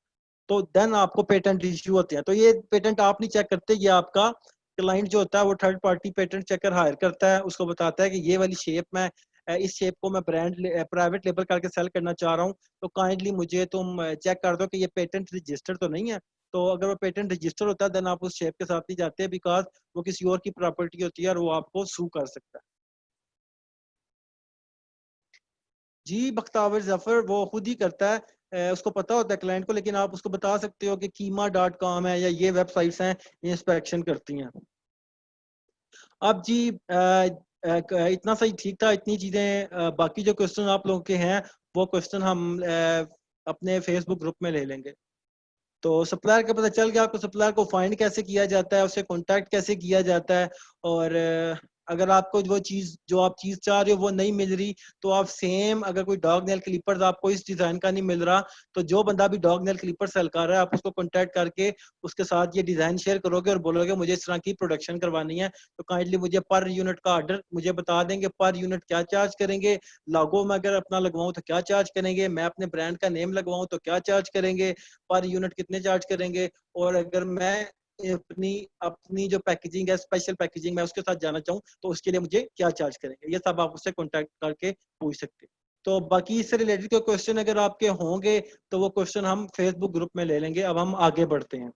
तो देन आपको पेटेंट इश्यू होते हैं। तो ये पेटेंट आप नहीं चेक करते, ये आपका क्लाइंट जो होता है वो third party patent checker hire करता है, उसको बताता है कि ये वाली शेप में, इस शेप को मैं ब्रांड प्राइवेट लेबल करके सेल करना चाह रहा हूँ, तो काइंडली मुझे तुम चेक कर दो कि ये पेटेंट रजिस्टर तो नहीं है। तो अगर वो पेटेंट रजिस्टर होता है देन आप उस शेप के साथ नहीं जाते, बिकॉज वो किसी और की प्रॉपर्टी होती है और वो आपको सू कर सकता है। जी, बख्तावर जफर वो खुद ही करता है, उसको पता होता है क्लाइंट को, लेकिन आप उसको बता सकते हो कि कीमा.com है या ये वेबसाइट्स हैं, ये इंस्पेक्शन करती हैं। अब जी इतना सही ठीक था, इतनी चीजें, बाकी जो क्वेश्चन आप लोगों के हैं वो क्वेश्चन हम अपने फेसबुक ग्रुप में ले लेंगे। तो सप्लायर का पता चल गया आपको, सप्लायर को फाइंड कैसे किया जाता है, उससे कांटेक्ट कैसे किया जाता है, और अगर आपको वो चीज जो आप चीज चाह रहे हो वो नहीं मिल रही, तो आप सेम, अगर कोई डॉग नेल क्लिपर्स आपको इस डिजाइन का नहीं मिल रहा, तो जो बंदा भी डॉग नेल क्लिपर सेल कर रहा है आप उसको कांटेक्ट करके उसके साथ ये डिजाइन शेयर करोगे और बोलोगे मुझे इस तरह की प्रोडक्शन करवानी है, तो काइंडली मुझे पर यूनिट का ऑर्डर मुझे बता देंगे, पर यूनिट क्या चार्ज करेंगे, लागो में अगर अपना लगवाऊं तो क्या चार्ज करेंगे, मैं अपने ब्रांड का नेम लगवाऊं तो क्या चार्ज करेंगे, पर यूनिट कितने चार्ज करेंगे, और अगर मैं अपनी अपनी जो पैकेजिंग है, स्पेशल पैकेजिंग, मैं उसके साथ जाना चाहूँ तो उसके लिए मुझे क्या चार्ज करेंगे, ये सब आप उससे कॉन्टेक्ट करके पूछ सकते हैं। तो बाकी इससे रिलेटेड कोई क्वेश्चन अगर आपके होंगे तो वो क्वेश्चन हम फेसबुक ग्रुप में ले लेंगे। अब हम आगे बढ़ते हैं।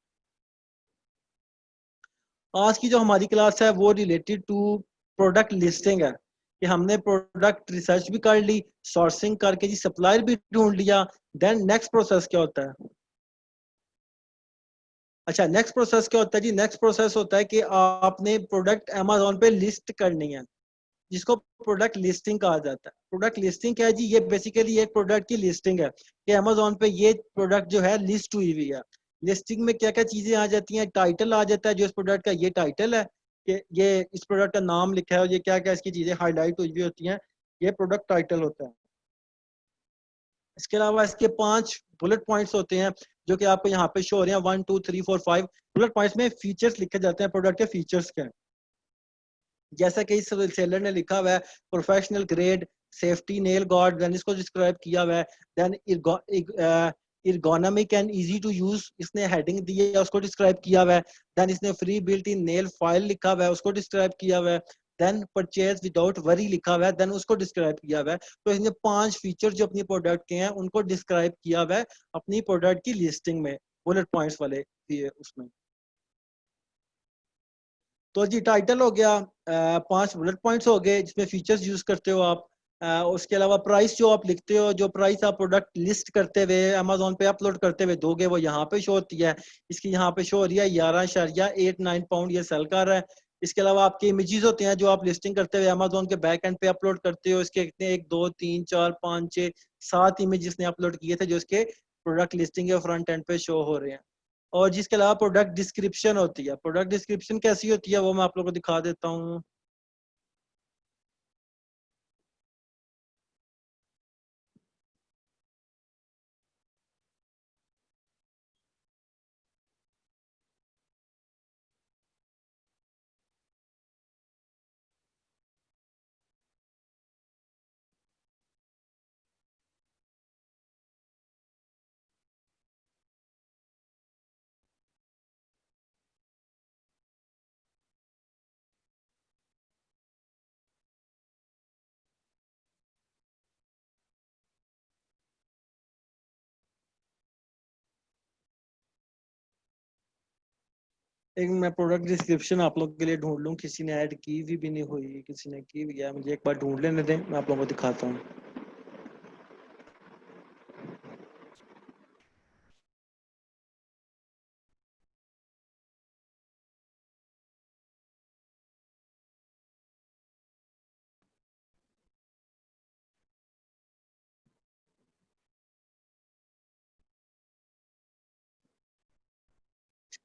आज की जो हमारी क्लास है वो रिलेटेड टू प्रोडक्ट लिस्टिंग है, कि हमने प्रोडक्ट रिसर्च भी कर ली, सोर्सिंग करके जी सप्लायर भी ढूंढ लिया, देन नेक्स्ट प्रोसेस क्या होता है। अच्छा, नेक्स्ट प्रोसेस क्या होता है जी, नेक्स्ट प्रोसेस होता है कि आपने प्रोडक्ट अमेजोन पे लिस्ट करनी है, जिसको प्रोडक्ट लिस्टिंग कहा जाता है। प्रोडक्ट लिस्टिंग क्या है जी, ये बेसिकली एक प्रोडक्ट की लिस्टिंग है कि अमेजोन पे ये प्रोडक्ट जो है लिस्ट हुई हुई है। लिस्टिंग में क्या क्या चीजें आ जाती हैं, टाइटल आ जाता है, जो इस प्रोडक्ट का ये टाइटल है, कि ये इस प्रोडक्ट का नाम लिखा है और ये क्या क्या इसकी चीजें हाईलाइट हुई हुई होती हैं, ये प्रोडक्ट टाइटल होता है। इसके अलावा इसके 5 बुलेट पॉइंट्स होते हैं जो कि आपको यहाँ पे शो हो रहे हैं, 1 2 3 4 5 बुलेट पॉइंट्स में फीचर्स लिखे जाते हैं, प्रोडक्ट के फीचर्स के। जैसा कि इस सेलर ने लिखा हुआ है, professional grade safety nail guard, then इसको डिस्क्राइब किया हुआ है, then ergonomic and easy to use, इसने हेडिंग दी है उसको डिस्क्राइब किया हुआ है, देन इसने free built in nail file लिखा हुआ है उसको डिस्क्राइब किया हुआ है, देन परचेज विदाउट वरी लिखा हुआ है, देन उसको डिस्क्राइब किया हुआ है। तो इसने 5 फीचर जो अपनी प्रोडक्ट के हैं उनको डिस्क्राइब किया हुआ है अपनी प्रोडक्ट की लिस्टिंग में, बुलेट पॉइंट्स वाले उसमें। तो जी टाइटल हो गया, 5 बुलेट पॉइंट्स हो गए जिसमें फीचर्स यूज करते हो आप, उसके अलावा प्राइस जो आप लिखते हो, जो प्राइस आप प्रोडक्ट लिस्ट करते हुए अमेजोन पे अपलोड करते हुए दोगे वो यहाँ पे शो होती है। इसकी यहाँ पे शो हो रही है 11.89 पाउंड ये सेल कर रहा है। इसके अलावा आपके इमेजेस होते हैं जो आप लिस्टिंग करते हुए अमेजोन के बैक एंड पे अपलोड करते हो, इसके कितने 1 2 3 4 5 6 7 इमेजेस ने अपलोड किए थे जो इसके प्रोडक्ट लिस्टिंग के फ्रंट एंड पे शो हो रहे हैं। और जिसके अलावा प्रोडक्ट डिस्क्रिप्शन होती है, प्रोडक्ट डिस्क्रिप्शन कैसी होती है वो मैं आप लोगों को दिखा देता हूँ। एक मैं प्रोडक्ट डिस्क्रिप्शन आप लोग के लिए ढूंढ लूँ, किसी ने ऐड की हुई भी नहीं हुई, किसी ने की हुई है, मुझे एक बार ढूंढ लेने दें, मैं आप लोगों को दिखाता हूँ।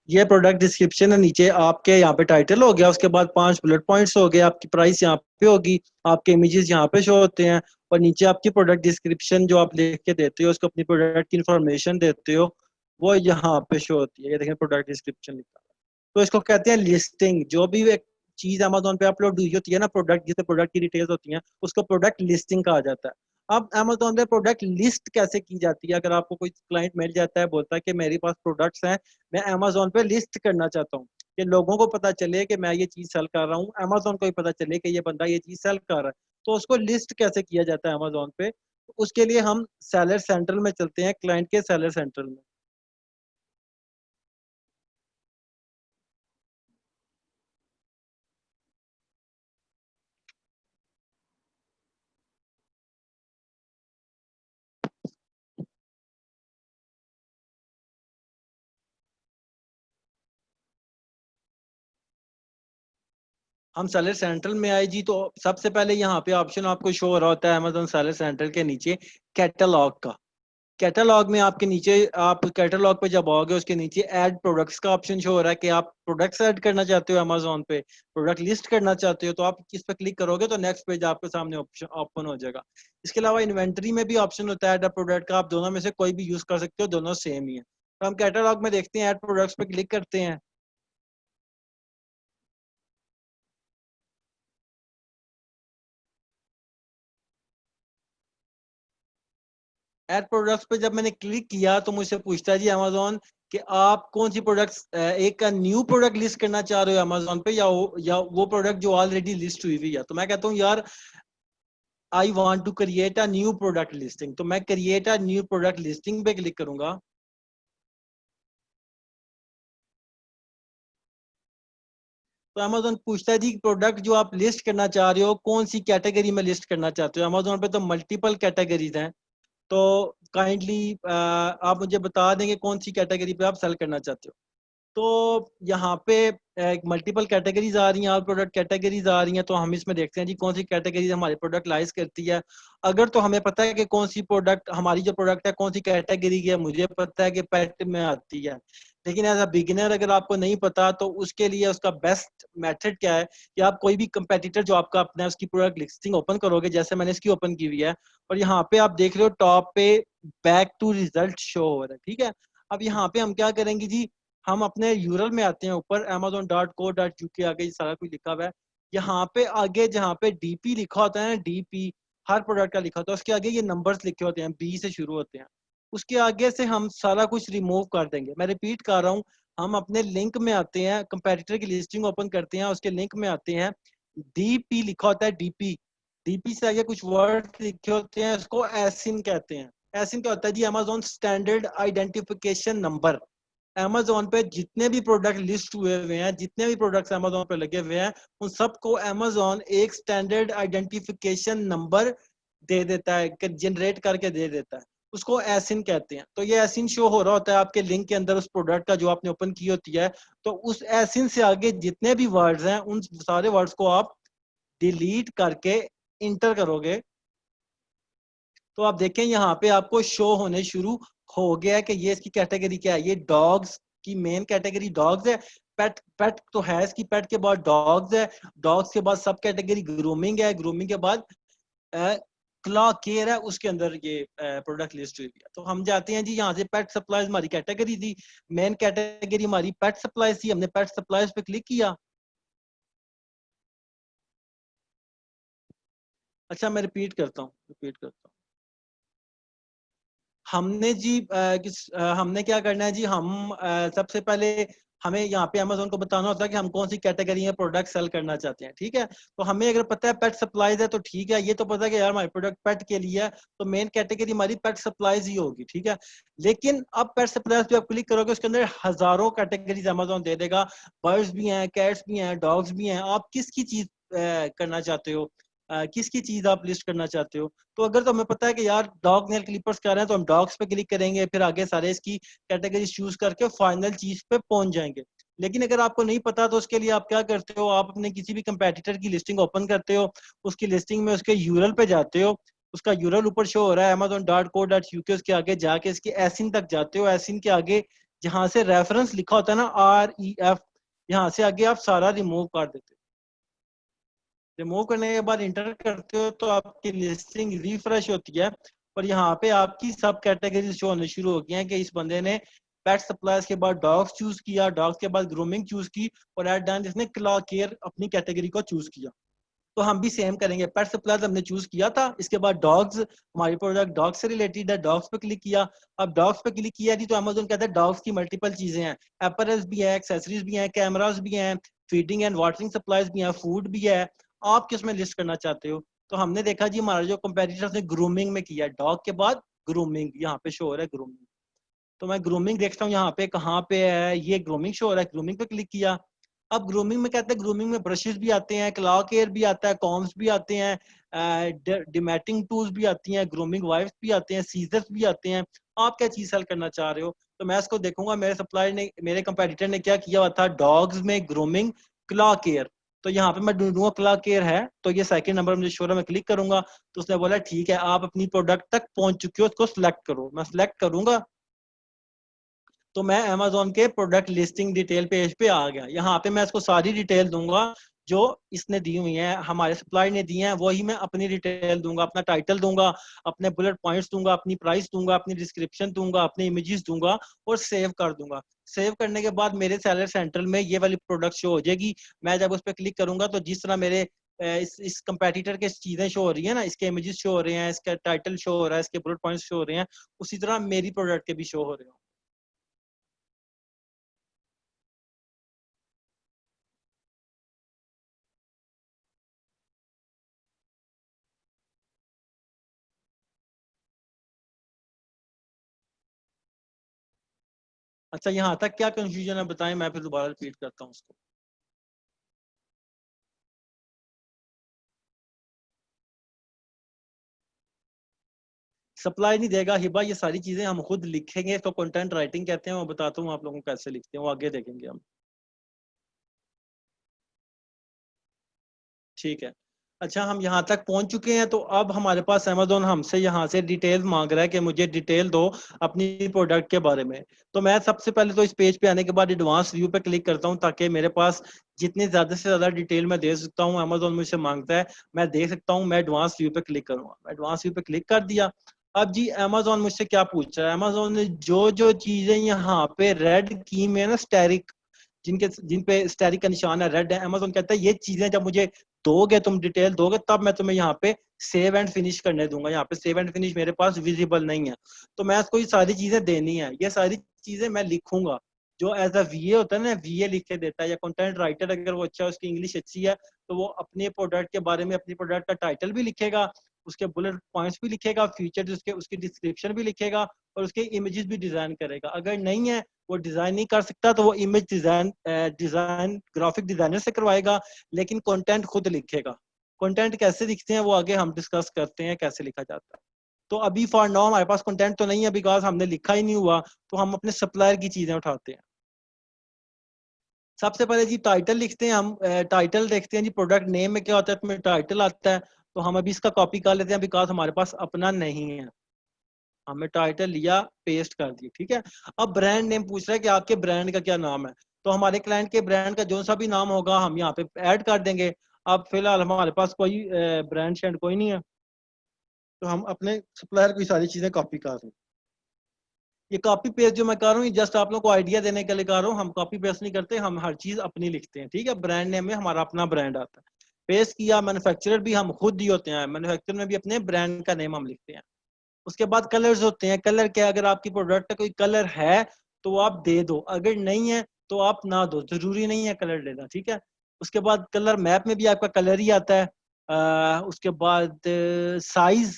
ये प्रोडक्ट डिस्क्रिप्शन है, नीचे आपके यहाँ पे टाइटल हो गया, उसके बाद 5 बुलेट पॉइंट्स हो गए, आपकी प्राइस यहाँ पे होगी, आपके इमेजेस यहाँ पे शो होते हैं, और नीचे आपकी प्रोडक्ट डिस्क्रिप्शन जो आप लिख के देते हो, उसको अपनी प्रोडक्ट की इंफॉर्मेशन देते हो, वो यहाँ पे शो होती है। ये देखें प्रोडक्ट डिस्क्रिप्शन लिखा है। तो इसको कहते हैं लिस्टिंग। जो भी एक चीज अमेजोन पे अपलोड हुई होती है ना, प्रोडक्ट जिससे प्रोडक्ट की डिटेल्स होती हैं, उसको प्रोडक्ट लिस्टिंग कहा जाता है। अब अमेजोन पे प्रोडक्ट लिस्ट कैसे की जाती है? अगर आपको कोई क्लाइंट मिल जाता है, बोलता है कि मेरे पास प्रोडक्ट्स हैं, मैं अमेजोन पे लिस्ट करना चाहता हूँ, कि लोगों को पता चले कि मैं ये चीज सेल कर रहा हूँ, अमेजोन को भी पता चले कि ये बंदा ये चीज सेल कर रहा है, तो उसको लिस्ट कैसे किया जाता है अमेजोन पे? उसके लिए हम सेलर सेंट्रल में चलते हैं, क्लाइंट के सेलर सेंट्रल में। हम सेलर सेंट्रल में आए जी, तो सबसे पहले यहाँ पे ऑप्शन आपको शो हो रहा होता है अमेजोन सेलर सेंट्रल के नीचे, कैटलॉग का। कैटलॉग में आपके नीचे, आप कैटलॉग पे जब आओगे, उसके नीचे ऐड प्रोडक्ट्स का ऑप्शन शो हो रहा है कि आप प्रोडक्ट्स ऐड करना चाहते हो अमेजोन पे, प्रोडक्ट लिस्ट करना चाहते हो, तो आप किस पे क्लिक करोगे तो नेक्स्ट पेज आपके सामने ऑप्शन ओपन हो जाएगा। इसके अलावा इन्वेंट्री में भी ऑप्शन होता है ऐड प्रोडक्ट का, आप दोनों में से कोई भी यूज कर सकते हो, दोनों सेम ही है। तो हम कैटलॉग में देखते हैं, ऐड प्रोडक्ट्स पे क्लिक करते हैं। एड प्रोडक्ट्स पे जब मैंने क्लिक किया तो मुझसे पूछता है जी अमेजोन कि आप कौन सी प्रोडक्ट्स, एक का न्यू प्रोडक्ट लिस्ट करना चाह रहे हो अमेजोन पे, या वो प्रोडक्ट जो ऑलरेडी लिस्ट हुई हुई है। तो मैं कहता हूँ यार, I want to create a new product listing, तो मैं create a new product listing पे क्लिक करूंगा। तो अमेजोन पूछता है जी प्रोडक्ट जो आप लिस्ट करना चाह रहे हो कौन सी कैटेगरी में लिस्ट करना चाहते हो। अमेजोन पे तो मल्टीपल कैटेगरीज हैं, तो काइंडली आप मुझे बता देंगे कौन सी कैटेगरी पे आप सेल करना चाहते हो। तो यहाँ पे एक मल्टीपल कैटेगरीज आ रही हैं, ऑल प्रोडक्ट कैटेगरीज आ रही हैं, तो हम इसमें देखते हैं जी कौन सी कैटेगरीज हमारे प्रोडक्ट लाइज करती है। अगर तो हमें पता है कि कौन सी प्रोडक्ट, हमारी जो प्रोडक्ट है कौन सी कैटेगरी की है, मुझे पता है कि पेट में आती है, लेकिन एज अ बिगिनर अगर आपको नहीं पता, तो उसके लिए उसका बेस्ट मेथड क्या है कि आप कोई भी कंपेटिटर जो आपका अपना है उसकी प्रोडक्ट लिस्टिंग ओपन करोगे, जैसे मैंने इसकी ओपन की हुई है, और यहाँ पे आप देख रहे हो टॉप पे बैक टू रिजल्ट शो हो रहा है, ठीक है। अब यहाँ पे हम क्या करेंगे जी, हम अपने यूरल में आते हैं, ऊपर amazon.co.uk आगे ये सारा कुछ लिखा हुआ है। यहाँ पे आगे जहाँ पे डीपी लिखा होता है ना, डीपी हर प्रोडक्ट का लिखा होता है, उसके आगे ये नंबर्स लिखे होते हैं, बी से शुरू होते हैं, उसके आगे से हम सारा कुछ रिमूव कर देंगे। मैं रिपीट कर रहा हूँ, हम अपने लिंक में आते हैं, कंपेटिटर की लिस्टिंग ओपन करते हैं, उसके लिंक में आते हैं, डीपी लिखा होता है, डीपी, डीपी से आगे कुछ वर्ड लिखे होते हैं, उसको एसिन कहते हैं। एसिन क्या होता है जी? Amazon standard identification number. Amazon पे जितने भी प्रोडक्ट लिस्ट हुए हुए हैं, जितने भी प्रोडक्ट्स अमेजोन पे लगे हुए हैं, उन सबको अमेजोन एक स्टैंडर्ड आइडेंटिफिकेशन नंबर दे देता है, जनरेट करके दे देता है, उसको एसिन कहते हैं। तो ये एसिन शो हो रहा होता है आपके लिंक के अंदर उस प्रोडक्ट का जो आपने ओपन की होती है। तो उस एसिन से आगे जितने भी वर्ड्स हैं, उन सारे वर्ड्स को आप डिलीट करके इंटर करोगे, तो आप देखें यहाँ पे आपको शो होने शुरू हो गया है कि ये इसकी कैटेगरी क्या है। ये डॉग्स की मेन कैटेगरी डॉग्स है। पेट, पेट तो है इसकी, पेट के बाद डॉग्स है, डॉग्स के बाद सब कैटेगरी ग्रूमिंग है, ग्रूमिंग के बाद क्लॉ केयर है, उसके अंदर ये प्रोडक्ट लिस्ट हुई है। तो हम जाते हैं जी, यहाँ से पेट सप्लाईज हमारी कैटेगरी थी, मेन कैटेगरी हमारी पेट सप्लाईज थी, हमने पेट सप्लाईज पे क्लिक किया। अच्छा मैं रिपीट करता हूँ, रिपीट करता हूँ। हमने जी हमने क्या करना है जी, हम सबसे पहले हमें यहाँ पे अमेजोन को बताना होता है कि हम कौन सी कैटेगरी में प्रोडक्ट सेल करना चाहते हैं, ठीक है। तो हमें अगर पता है पेट सप्लाईज है तो ठीक है, ये तो पता है कि यार हमारे प्रोडक्ट पेट के लिए है, तो मेन कैटेगरी हमारी पेट सप्लाईज ही होगी, ठीक है। लेकिन अब पेट सप्लाईज पे आप क्लिक करोगे, उसके अंदर हजारों कैटेगरीज अमेजोन दे देगा, बर्ड्स भी हैं, कैट्स भी हैं, डॉग्स भी हैं। आप किसकी चीज करना चाहते हो, किसकी चीज आप लिस्ट करना चाहते हो। तो अगर तो हमें पता है कि यार डॉग नेल क्लिपर्स कर रहे हैं, तो हम डॉग्स पे क्लिक करेंगे, फिर आगे सारे इसकी कैटेगरी चूज करके फाइनल चीज पे पहुंच जाएंगे। लेकिन अगर आपको नहीं पता तो उसके लिए आप क्या करते हो, आप अपने किसी भी कंपेटिटर की लिस्टिंग ओपन करते हो, उसकी लिस्टिंग में उसके यूरल पे जाते हो, उसका यूरल ऊपर शो हो रहा है amazon.co.uk, उसके आगे जाके इसके एसिन तक जाते हो, एसिन के आगे जहां से रेफरेंस लिखा होता है ना REF, यहाँ से आगे आप सारा रिमूव कर देते हो। रिमूव करने के बाद इंटर करते हो तो आपकी लिस्टिंग रिफ्रेश होती है, और यहाँ पे आपकी सब कैटेगरीज शो होने शुरू हो गई हैं कि इस बंदे ने पेट सप्लाईज के बाद डॉग्स चूज किया, डॉग्स के बाद ग्रूमिंग चूज की, और एट द एंड इसने क्लॉ केयर अपनी कैटेगरी को चूज किया। तो हम भी सेम करेंगे, पेट सप्लाईज हमने चूज किया था, इसके बाद डॉग्स, हमारी प्रोडक्ट डॉग से रिलेटेड है, डॉग्स पे क्लिक किया। अब डॉग्स पे क्लिक किया जी, तो अमेजोन कहता है डॉग्स की मल्टीपल चीजें हैं, एपरल्स भी है, एक्सेसरीज भी हैं, कैमरास भी हैं, फीडिंग एंड वाटरिंग सप्लाईज भी हैं, फूड भी है। आप किस में लिस्ट करना चाहते हो। तो हमने देखा जी हमारा जो कंपेटिटर्स ने ग्रूमिंग में किया, डॉग के बाद ग्रूमिंग, यहाँ पे शो हो रहा है ग्रूमिंग। तो मैं ग्रूमिंग देखता हूँ यहाँ पे कहाँ पे है, ये ग्रूमिंग शो हो रहा है, ग्रूमिंग पे क्लिक किया। अब ग्रूमिंग में कहते हैं, ग्रूमिंग में ब्रशेस भी आते हैं, क्लॉ केयर भी आता है, कॉम्स भी आते हैं, डिमेटिंग टूल्स भी आती हैं, ग्रूमिंग वाइप्स भी आते हैं, सीजर्स भी आते हैं। आप क्या चीज सेल करना चाह रहे हो। तो मैं इसको देखूंगा मेरे सप्लायर ने, मेरे कंपेटिटर ने क्या किया हुआ था, डॉग्स में ग्रूमिंग क्लॉ केयर। तो यहाँ पे मैं ढूंढूंगा क्लॉ केयर है, तो ये सेकंड नंबर मुझे शो रहा है, मैं क्लिक करूंगा। तो उसने बोला ठीक है आप अपनी प्रोडक्ट तक पहुंच चुके हो, उसको सिलेक्ट करो। मैं सिलेक्ट करूंगा तो मैं अमेजोन के प्रोडक्ट लिस्टिंग डिटेल पेज पे आ गया। यहाँ पे मैं इसको सारी डिटेल दूंगा जो इसने दी हुई है, हमारे सप्लाई ने दी है, वही मैं अपनी डिटेल दूंगा, अपना टाइटल दूंगा, अपने बुलेट पॉइंट्स दूंगा, अपनी प्राइस दूंगा, अपनी डिस्क्रिप्शन दूंगा, अपने इमेजेस दूंगा, और सेव कर दूंगा। सेव करने के बाद मेरे सेलर सेंटर में ये वाली प्रोडक्ट शो हो जाएगी। मैं जब उस पर क्लिक करूंगा तो जिस तरह मेरे इस कंपेटिटर के चीजें शो हो रही है ना, इसके इमेजेस शो हो रहे हैं, इसका टाइटल शो हो रहा है, इसके बुलेट पॉइंट्स शो हो रहे हैं, उसी तरह मेरी प्रोडक्ट के भी शो हो रहे हैं। अच्छा यहाँ तक क्या कंफ्यूजन है बताएं, मैं फिर दोबारा रिपीट करता हूँ उसको। सप्लाई नहीं देगा हिबा, ये सारी चीजें हम खुद लिखेंगे, तो कंटेंट राइटिंग कहते हैं। मैं बताता हूँ आप लोगों को कैसे लिखते हैं, वो आगे देखेंगे हम। ठीक है। अच्छा हम यहाँ तक पहुंच चुके हैं, तो अब हमारे पास अमेजोन हमसे यहाँ से डिटेल मांग रहा है कि मुझे डिटेल दो अपनी प्रोडक्ट के बारे में। तो मैं सबसे पहले तो इस पेज पे आने के बाद एडवांस व्यू पे क्लिक करता हूँ, ताकि मेरे पास जितनी ज्यादा से ज्यादा डिटेल मैं दे सकता हूँ, अमेजोन मुझसे मांगता है मैं दे सकता हूँ। मैं एडवांस व्यू पे क्लिक करूंगा, एडवांस व्यू पे क्लिक कर दिया। अब जी अमेजोन मुझसे क्या पूछ रहा है, अमेजोन ने जो जो चीजें यहाँ पे रेड की में ना स्टैरिक, जिन पे स्टैरिक का निशान है, रेड है, अमेजोन कहता है ये चीजें जब मुझे दोगे, तुम डिटेल दोगे, तब मैं तुम्हें यहाँ पे सेव एंड फिनिश करने दूंगा। यहाँ पे सेव एंड फिनिश मेरे पास विजिबल नहीं है, तो मैं इसको ये सारी चीजें देनी है, ये सारी चीजें मैं लिखूंगा। जो एज अ वीए होता है ना, वीए लिख के देता है, या कंटेंट राइटर अगर वो अच्छा है, उसकी इंग्लिश अच्छी है, तो वो अपने प्रोडक्ट के बारे में अपनी प्रोडक्ट का टाइटल भी लिखेगा, उसके बुलेट पॉइंट्स भी लिखेगा, फीचर्स उसके, उसकी डिस्क्रिप्शन भी लिखेगा, और उसके इमेजेस भी डिजाइन करेगा। अगर नहीं है, वो डिजाइन नहीं कर सकता, तो वो इमेज डिजाइन ग्राफिक डिजाइनर से करवाएगा, लेकिन कंटेंट खुद लिखेगा। कंटेंट कैसे लिखते हैं वो आगे हम डिस्कस करते हैं कैसे लिखा जाता है। तो अभी फॉर नाउ हमारे पास कंटेंट तो नहीं है, बिकॉज हमने लिखा ही नहीं हुआ, तो हम अपने सप्लायर की चीजें उठाते हैं। सबसे पहले जी टाइटल लिखते हैं हम, टाइटल देखते हैं जी प्रोडक्ट नेम में क्या होता है, तुम्हें टाइटल आता है, तो हम अभी इसका कॉपी कर लेते हैं, बिकॉज हमारे पास अपना नहीं है। हमने टाइटल लिया, पेस्ट कर दिया, ठीक है। अब ब्रांड नेम पूछ रहा है कि आपके ब्रांड का क्या नाम है, तो हमारे क्लाइंट के ब्रांड का जो सा भी नाम होगा हम यहाँ पे ऐड कर देंगे। अब फिलहाल हमारे पास कोई ब्रांड शेंड कोई नहीं है, तो हम अपने सप्लायर की सारी चीजें कॉपी कर रहे हैं। ये कॉपी पेस्ट जो मैं कर रहा हूँ, जस्ट आप लोग को आइडिया देने के लिए कर रहा हूँ, हम कॉपी पेस्ट नहीं करते, हम हर चीज अपनी लिखते हैं, ठीक है। ब्रांड नेम में हमारा अपना ब्रांड आता है। पेस्ट किया, मैन्युफैक्चरर भी हम खुद ही होते हैं, मैन्युफैक्चरर में भी अपने ब्रांड का नेम हम लिखते हैं। उसके बाद कलर्स होते हैं, कलर क्या, अगर आपकी प्रोडक्ट का कोई कलर है तो आप दे दो, अगर नहीं है तो आप ना दो, जरूरी नहीं है कलर लेना, ठीक है। उसके बाद कलर मैप में भी आपका कलर ही आता है। उसके बाद साइज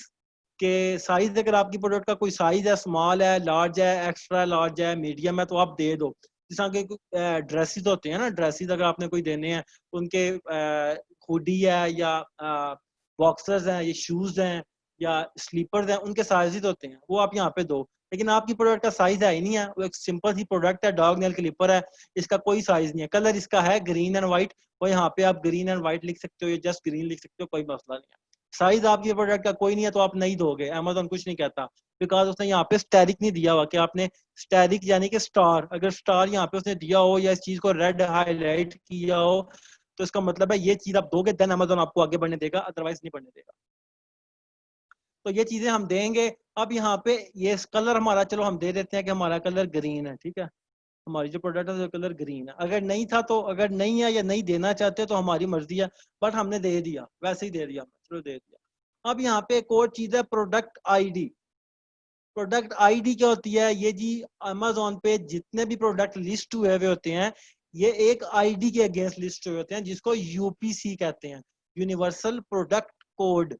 के, साइज अगर आपकी प्रोडक्ट का कोई साइज है, स्मॉल है, लार्ज है, एक्स्ट्रा लार्ज है, मीडियम है, तो आप दे दो। जिस तरह के ड्रेसेस होते हैं ना, ड्रेसेस अगर आपने कोई देने हैं, उनके हुडी है या बॉक्सर्स हैं, ये शूज हैं या स्लीपर्स हैं, उनके साइजेस होते हैं, वो आप यहाँ पे दो। लेकिन आपकी प्रोडक्ट का साइज है ही नहीं है, वो एक सिंपल सी प्रोडक्ट है, डॉग नेल क्लिपर है, इसका कोई साइज नहीं है। कलर इसका है ग्रीन एंड व्हाइट, और यहाँ पे आप ग्रीन एंड व्हाइट लिख सकते हो या जस्ट ग्रीन लिख सकते हो, कोई मसला नहीं है। साइज आपकी प्रोडक्ट का कोई नहीं है तो आप नहीं दोगे, अमेजोन कुछ नहीं कहता, बिकॉज उसने यहाँ पे स्टैरिक नहीं दिया हुआ कि आपने स्टैरिक यानी कि स्टार, अगर स्टार यहाँ पे उसने दिया हो या इस चीज को रेड हाईलाइट किया हो, तो इसका मतलब है ये चीज आप दोगे देन अमेजोन आपको आगे बढ़ने देगा, अदरवाइज नहीं बढ़ने देगा। तो ये चीजें हम देंगे। अब यहाँ पे ये कलर हमारा, चलो हम दे देते हैं कि हमारा कलर ग्रीन है, ठीक है, हमारी जो प्रोडक्ट है उसका कलर ग्रीन है। अगर नहीं था तो, अगर नहीं है या नहीं देना चाहते तो हमारी मर्जी है, बट हमने दे दिया, वैसे ही दे दिया, चलो दे दिया। अब यहाँ पे एक और चीज है, प्रोडक्ट आईडी। प्रोडक्ट आईडी क्या होती है? ये जी अमेजोन पे जितने भी प्रोडक्ट लिस्ट हुए हुए होते हैं, ये एक आईडी के अगेंस्ट लिस्ट हुए होते हैं, जिसको यूपीसी कहते हैं, यूनिवर्सल प्रोडक्ट कोड।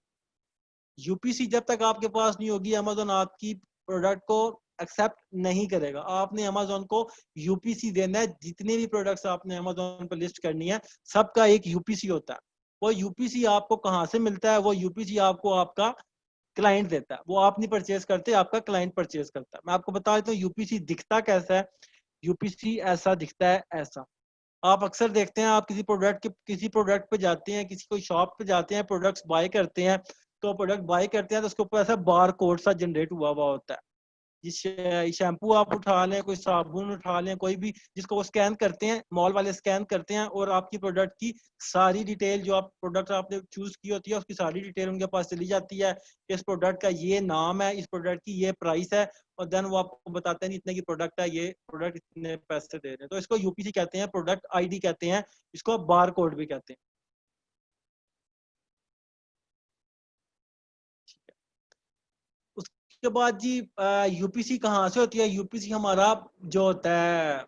यूपीसी जब तक आपके पास नहीं होगी, अमेजोन आपकी प्रोडक्ट को एक्सेप्ट नहीं करेगा। आपने अमेजोन को यूपीसी देना है, जितने भी प्रोडक्ट्स आपने अमेजोन पर लिस्ट करनी है, सबका एक यूपीसी होता है। वो यूपीसी आपको कहाँ से मिलता है? वो यूपीसी आपको आपका क्लाइंट देता है, वो आप नहीं परचेज करते, आपका क्लाइंट परचेज करता है। मैं आपको बता देता हूँ यूपीसी दिखता कैसा है। यूपीसी ऐसा दिखता है, ऐसा। आप अक्सर देखते हैं, आप किसी प्रोडक्ट पे जाते हैं, किसी कोई शॉप पे जाते हैं, प्रोडक्ट्स बाय करते हैं, तो प्रोडक्ट बाय करते हैं तो उसके ऊपर ऐसा बार कोड सा जनरेट हुआ हुआ होता है। जिस शैम्पू आप उठा लें, कोई साबुन उठा लें, कोई भी, जिसको वो स्कैन करते हैं, मॉल वाले स्कैन करते हैं, और आपकी प्रोडक्ट की सारी डिटेल, जो आप प्रोडक्ट आपने चूज की होती है, उसकी सारी डिटेल उनके पास चली जाती है। इस प्रोडक्ट का ये नाम है, इस प्रोडक्ट की ये प्राइस है, और देन वो आपको बताते हैं इतने की प्रोडक्ट है, ये प्रोडक्ट इतने पैसे दे रहे हैं। तो इसको यूपीसी कहते हैं, प्रोडक्ट आईडी कहते हैं, इसको बार कोड भी कहते हैं। उसके बाद जी यूपीसी कहाँ से होती है? यूपीसी हमारा जो होता है,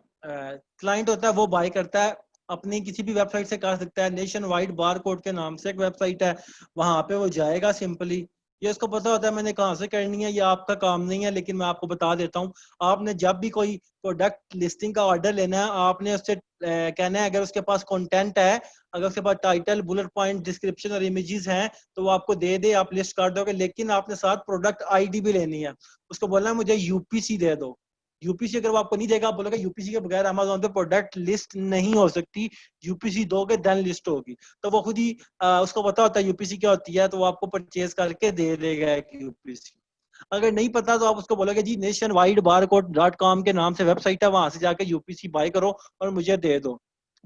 क्लाइंट होता है, वो बाय करता है, अपनी किसी भी वेबसाइट से कर सकता है। नेशन वाइड बार कोड के नाम से एक वेबसाइट है, वहां पे वो जाएगा सिंपली। ये उसको पता होता है मैंने कहाँ से करनी है, ये आपका काम नहीं है, लेकिन मैं आपको बता देता हूँ। आपने जब भी कोई प्रोडक्ट लिस्टिंग का ऑर्डर लेना है, आपने उससे कहना है, अगर उसके पास कंटेंट है, अगर उसके पास टाइटल, बुलेट पॉइंट, डिस्क्रिप्शन और इमेजेस हैं, तो वो आपको दे दे, आप लिस्ट कर दोगे। लेकिन आपने साथ प्रोडक्ट आईडी भी लेनी है। उसको बोलना है मुझे यूपीसी दे दो। यूपीसी अगर वो आपको नहीं देगा, आप बोलोगे यूपीसी के बगैर अमेजोन पे प्रोडक्ट लिस्ट नहीं हो सकती, यूपीसी दोगे देन लिस्ट होगी। तो वो खुद ही उसको पता होता है यूपीसी क्या होती है, तो वो आपको परचेज करके दे देगा एक यूपीसी। अगर नहीं पता तो आप उसको बोलोगे जी nation wide bar code dot com के नाम से वेबसाइट है, वहां से जाके यूपीसी बाय करो और मुझे दे दो।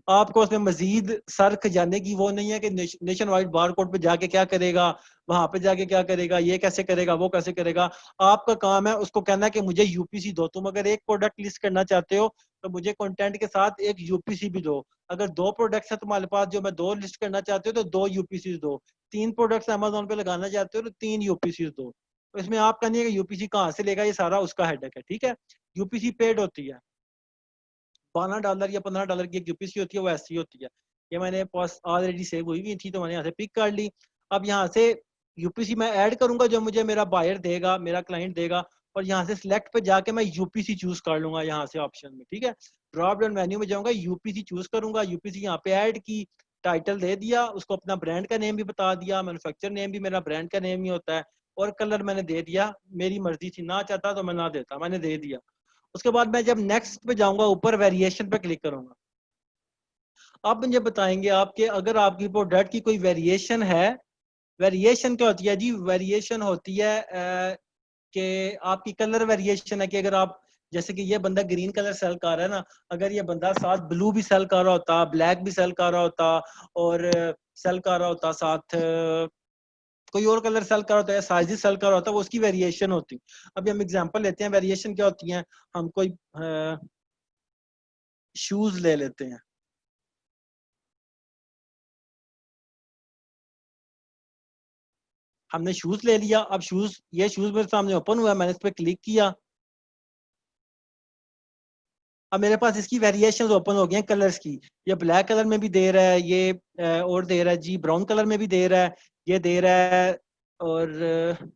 आपको उसमें मजीद सर्क जाने की वो नहीं है कि नेशन वाइड बार कोड पे जाके क्या करेगा, वहां पे जाके क्या करेगा, ये कैसे करेगा, वो कैसे करेगा। आपका काम है उसको कहना है कि मुझे यूपीसी दो। तुम अगर एक प्रोडक्ट लिस्ट करना चाहते हो, तो मुझे कंटेंट के साथ एक यूपीसी भी दो। अगर दो प्रोडक्ट्स है तुम्हारे पास जो मैं दो लिस्ट करना चाहते हो, तो दो यूपीसी दो। तीन प्रोडक्ट्स अमेजोन पे लगाना चाहते हो, तो तीन यूपीसी दो। तो इसमें आपका नहीं है कि यूपीसी कहाँ से लेगा, ये सारा उसका हेडेक है, ठीक है। यूपीसी पेड होती है, $12 या $15 की एक यूपीसी होती है, वो ऐसी होती है। ये मैंने पास ऑलरेडी सेव हुई हुई थी, तो मैंने यहाँ से पिक कर ली। अब यहाँ से यूपीसी मैं ऐड करूंगा, जो मुझे मेरा बायर देगा, मेरा क्लाइंट देगा, और यहाँ से सिलेक्ट पे जाके मैं यूपीसी चूज कर लूंगा यहाँ से ऑप्शन में, ठीक है। ड्रॉप डाउन मेन्यू में जाऊंगा, यूपीसी चूज करूंगा, यूपीसी यहाँ पे ऐड की, टाइटल दे दिया, उसको अपना ब्रांड का नेम भी बता दिया, मैन्युफैक्चर नेम भी मेरा ब्रांड का नेम ही होता है, और कलर मैंने दे दिया। मेरी मर्जी थी, ना चाहता तो मैं ना देता, मैंने दे दिया। उसके बाद मैं जब नेक्स्ट पे जाऊंगा, ऊपर वेरिएशन पे क्लिक करूंगा। आप मुझे बताएंगे आपके, अगर आपकी प्रोडक्ट की कोई वेरिएशन है, वेरिएशन क्या होती है जी? वेरिएशन होती है कि आपकी कलर वेरिएशन है, कि अगर आप, जैसे कि ये बंदा ग्रीन कलर सेल कर रहा है ना, अगर ये बंदा साथ ब्लू भी सेल कर रहा होता, ब्लैक भी सेल कर रहा होता, और सेल कर रहा होता साथ कोई और कलर सेल कर रहा होता है, साइज सेल कर रहा होता है, वो उसकी वेरिएशन होती। अभी हम एग्जांपल लेते हैं, वेरिएशन क्या होती है। हम कोई शूज ले लेते हैं। हमने शूज ले लिया, अब शूज, ये शूज मेरे सामने ओपन हुआ है, मैंने इस पर क्लिक किया। अब मेरे पास इसकी वेरिएशंस ओपन हो गई हैं कलर्स की। ये ब्लैक कलर में भी दे रहा है, ये और दे रहा है जी, ब्राउन कलर में भी दे रहा है, ये दे रहा है, और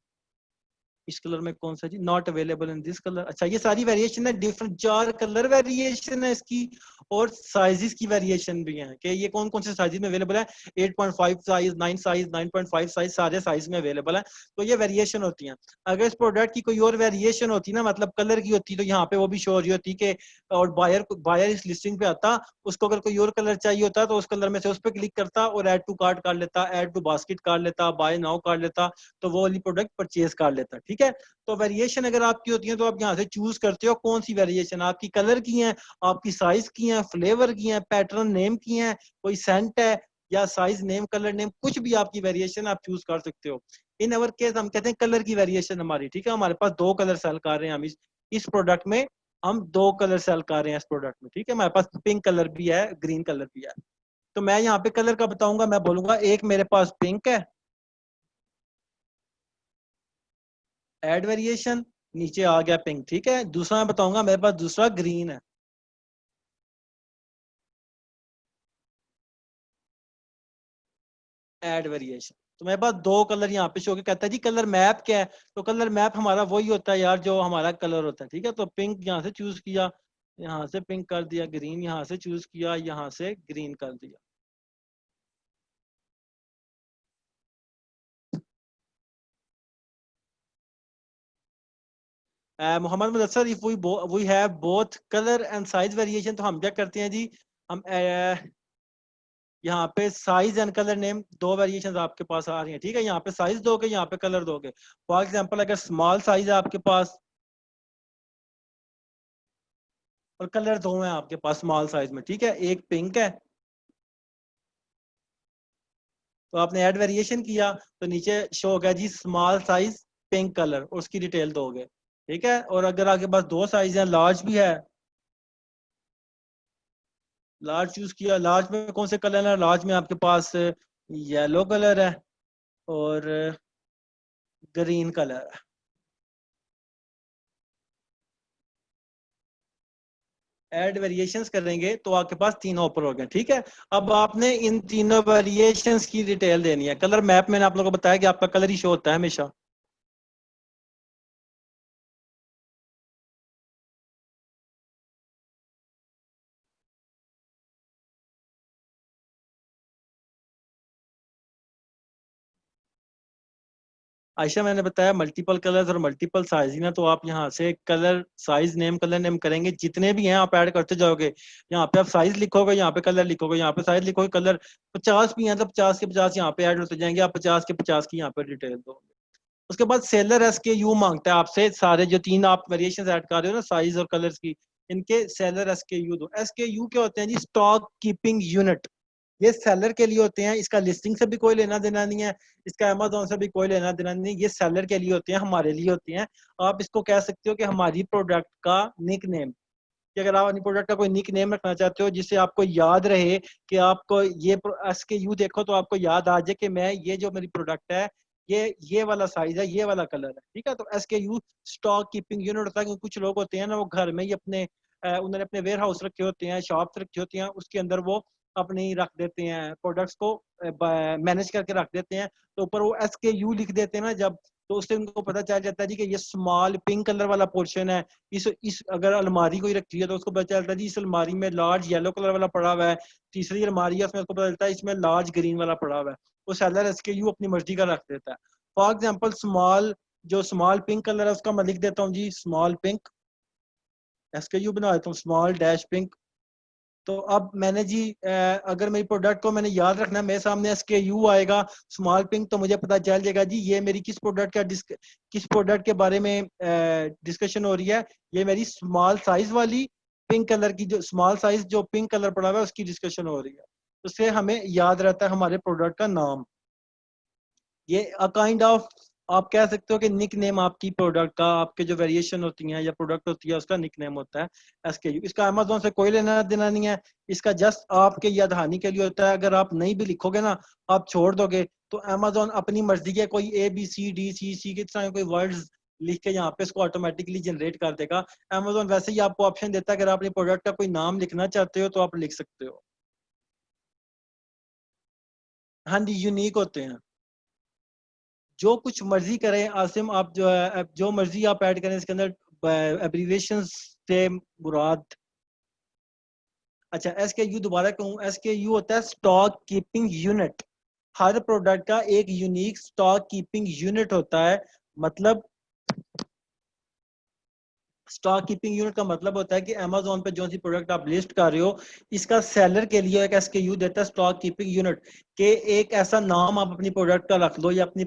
इस कलर में कौन सा जी, not available in this colour. अच्छा, ये सारी वेरिएशन है, डिफरेंट 4 कलर वेरिएशन है इसकी, और साइजेस की वेरिएशन भी है कि ये कौन कौन से साइज में अवेलेबल है। 8.5 साइज, 9 साइज, 9.5 साइज, सारे साइज में अवेलेबल है। तो ये वेरिएशन होती हैं। अगर इस प्रोडक्ट की कोई और वेरिएशन होती ना, मतलब कलर की होती, तो यहाँ पे वो भी शो हो रही होती कि, और बायर इस लिस्टिंग पे आता, उसको अगर कोई और कलर चाहिए होता तो उस कलर में से उस पर क्लिक करता और ऐड टू कार्ट कर लेता, ऐड टू बास्केट कर लेता, बाय नाउ कर लेता, तो वो वाली प्रोडक्ट परचेज कर लेता। ठीक है, तो वेरिएशन अगर आपकी होती है तो आप यहाँ से चूज करते हो कौन सी वेरिएशन आपकी, कलर की है, आपकी साइज की है, फ्लेवर की है, पैटर्न नेम की है, कोई सेंट है, या साइज नेम, कलर नेम, कुछ भी आपकी वेरिएशन आप चूज कर सकते हो। इन अवर केस हम कहते हैं कलर की वेरिएशन हमारी। ठीक है, हमारे पास 2 कलर सेल कर रहे हैं हम इस प्रोडक्ट में, हम 2 कलर सेल कर रहे हैं इस प्रोडक्ट में। ठीक है, हमारे पास पिंक कलर भी है, ग्रीन कलर भी है। तो मैं यहाँ पे कलर का बताऊंगा, मैं बोलूंगा एक मेरे पास पिंक है, ऐड वेरिएशन, नीचे आ गया पिंक। ठीक है, दूसरा मैं बताऊंगा, मेरे पास दूसरा ग्रीन है, ऐड वेरिएशन। तो मेरे पास 2 कलर यहाँ पे शो के, कहता है जी कलर मैप क्या है, तो कलर मैप हमारा वही होता है यार जो हमारा कलर होता है। ठीक है, तो पिंक यहाँ से चूज किया, यहाँ से पिंक कर दिया, ग्रीन यहाँ से चूज किया, यहाँ से ग्रीन कर दिया। Mohammad Mudassar, if we have both colour and size variation, तो हम क्या करते हैं जी, हम यहाँ पे size and colour name 2 variation आपके पास आ रही हैं। ठीक है, यहाँ पे साइज दोगे, यहाँ पे कलर दोगे। फॉर एग्जाम्पल, अगर स्मॉल साइज है आपके पास और कलर 2 हैं आपके पास स्मॉल साइज में, ठीक है, एक पिंक है, तो आपने ऐड वेरिएशन किया, तो नीचे शो हो गया जी स्मॉल साइज पिंक कलर, और उसकी डिटेल दोगे। ठीक है, और अगर आपके पास 2 साइज हैं, लार्ज भी है, लार्ज चूज किया, लार्ज में कौन से कलर है, लार्ज में आपके पास येलो कलर है और ग्रीन कलर है। ऐड वेरिएशंस करेंगे तो आपके पास तीनों ऊपर हो गए। ठीक है, अब आपने इन तीनों वेरिएशंस की डिटेल देनी है। कलर मैप मैंने आप लोगों को बताया कि आपका कलर ही शो होता है हमेशा। आयशा, मैंने बताया मल्टीपल कलर्स और मल्टीपल साइज ना, तो आप यहाँ से colour size name colour name करेंगे, जितने भी हैं आप ऐड करते जाओगे। यहाँ पे आप साइज लिखोगे, यहाँ पे कलर लिखोगे, यहाँ पे साइज लिखोगे, कलर 50 भी हैं तो 50 के 50 यहाँ पे ऐड होते जाएंगे, आप 50 के 50 की यहाँ पे डिटेल दोगे। उसके बाद सेलर SKU मांगता है आपसे, सारे जो 3 आप वेरिएशन ऐड कर रहे हो ना साइज और कलर्स की, इनके सेलर SKU दो। SKU क्या होते हैं जी, स्टॉक कीपिंग यूनिट। ये सेलर के लिए होते हैं, इसका लिस्टिंग से भी कोई लेना देना नहीं है, इसका अमेजोन से भी कोई लेना देना नहीं। ये सेलर के लिए होते हैं, हमारे लिए होते हैं। आप इसको कह सकते हो कि हमारी प्रोडक्ट का निक नेम, कि अगर आप अपनी प्रोडक्ट का कोई निक नेम रखना चाहते हो जिससे आपको याद रहे कि आपको ये SKU देखो तो आपको याद आ जाए कि मैं ये जो मेरी प्रोडक्ट है, ये वाला साइज है, ये वाला कलर है। ठीक है, तो SKU स्टॉक कीपिंग यूनिट होता है। क्योंकि कुछ लोग होते हैं ना, वो घर में ही अपने उन्होंने अपने वेयर हाउस रखे होते हैं, शॉप्स रखी होती हैं, उसके अंदर वो अपनी रख देते हैं प्रोडक्ट्स को, मैनेज करके रख देते हैं। तो ऊपर वो SKU लिख देते हैं ना जब, तो उससे उनको पता चल जाता है जी कि ये स्मॉल पिंक कलर वाला पोर्शन है। इस अगर अलमारी कोई रखी है तो उसको पता चलता है जी इस अलमारी में लार्ज येलो कलर वाला पड़ा हुआ है। तीसरी अलमारी है, उसमें उसको पता चलता है इसमें लार्ज ग्रीन वाला पड़ा हुआ है। वो सेलर SKU अपनी मर्जी का रख देता है। फॉर एग्जाम्पल, जो स्मॉल पिंक कलर है उसका मैं लिख देता हूँ जी स्मॉल पिंक, SKU बना देता हूँ स्मॉल डैश पिंक। तो अब मैंने जी अगर मेरी प्रोडक्ट को मैंने याद रखना है, मेरे सामने SKU आएगा स्मॉल पिंक, तो मुझे पता चल जाएगा जी ये मेरी किस प्रोडक्ट के बारे में डिस्कशन हो रही है। ये मेरी स्मॉल साइज वाली पिंक कलर की, जो स्मॉल साइज जो पिंक कलर पड़ा हुआ है उसकी डिस्कशन हो रही है। उससे हमें याद रहता है हमारे प्रोडक्ट का नाम। ये अ काइंड ऑफ, आप कह सकते हो कि निक नेम आपकी प्रोडक्ट का, आपके जो वेरिएशन होती हैं या प्रोडक्ट होती है उसका निक नेम होता है SKU। इसका अमेजोन से कोई लेना देना नहीं है, इसका जस्ट आपके याद दहानी के लिए होता है। अगर आप नहीं भी लिखोगे ना, आप छोड़ दोगे, तो अमेजोन अपनी मर्जी के कोई ABCDCC की तरह कोई वर्ड्स लिख के यहाँ पे इसको ऑटोमेटिकली जनरेट कर देगा। अमेजोन वैसे ही आपको ऑप्शन देता है, अगर आप अपने प्रोडक्ट का कोई नाम लिखना चाहते हो तो आप लिख सकते हो। हाँ जी, यूनिक होते हैं। जो कुछ मर्जी करें आसिम, आप जो है जो मर्जी आप ऐड करें इसके अंदर एब्रीविएशन से मुराद। अच्छा, एस के यू दोबारा कहूँ, एस के यू होता है स्टॉक कीपिंग यूनिट। हर प्रोडक्ट का एक यूनिक स्टॉक कीपिंग यूनिट होता है। मतलब स्टॉक कीपिंग यूनिट का मतलब होता है कि अमेजोन पे जो सी प्रोडक्ट आप लिस्ट कर रहे हो, इसका सेलर के लिए एक एसकेयू देता है स्टॉक कीपिंग यूनिट, के एक ऐसा नाम आप अपनी प्रोडक्ट का रख लो या अपनी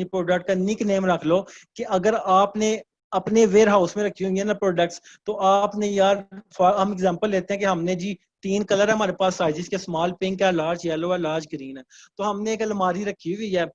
प्रोडक्ट का निक नेम रख लो कि अगर आपने अपने वेयर हाउस में रखी होंगी है ना प्रोडक्ट्स, तो आपने यार, हम एग्जांपल लेते हैं कि हमने जी 3 कलर है हमारे पास साइजेस के, स्मॉल पिंक है, लार्ज येलो है, लार्ज ग्रीन है। तो हमने एक अलमारी रखी हुई है।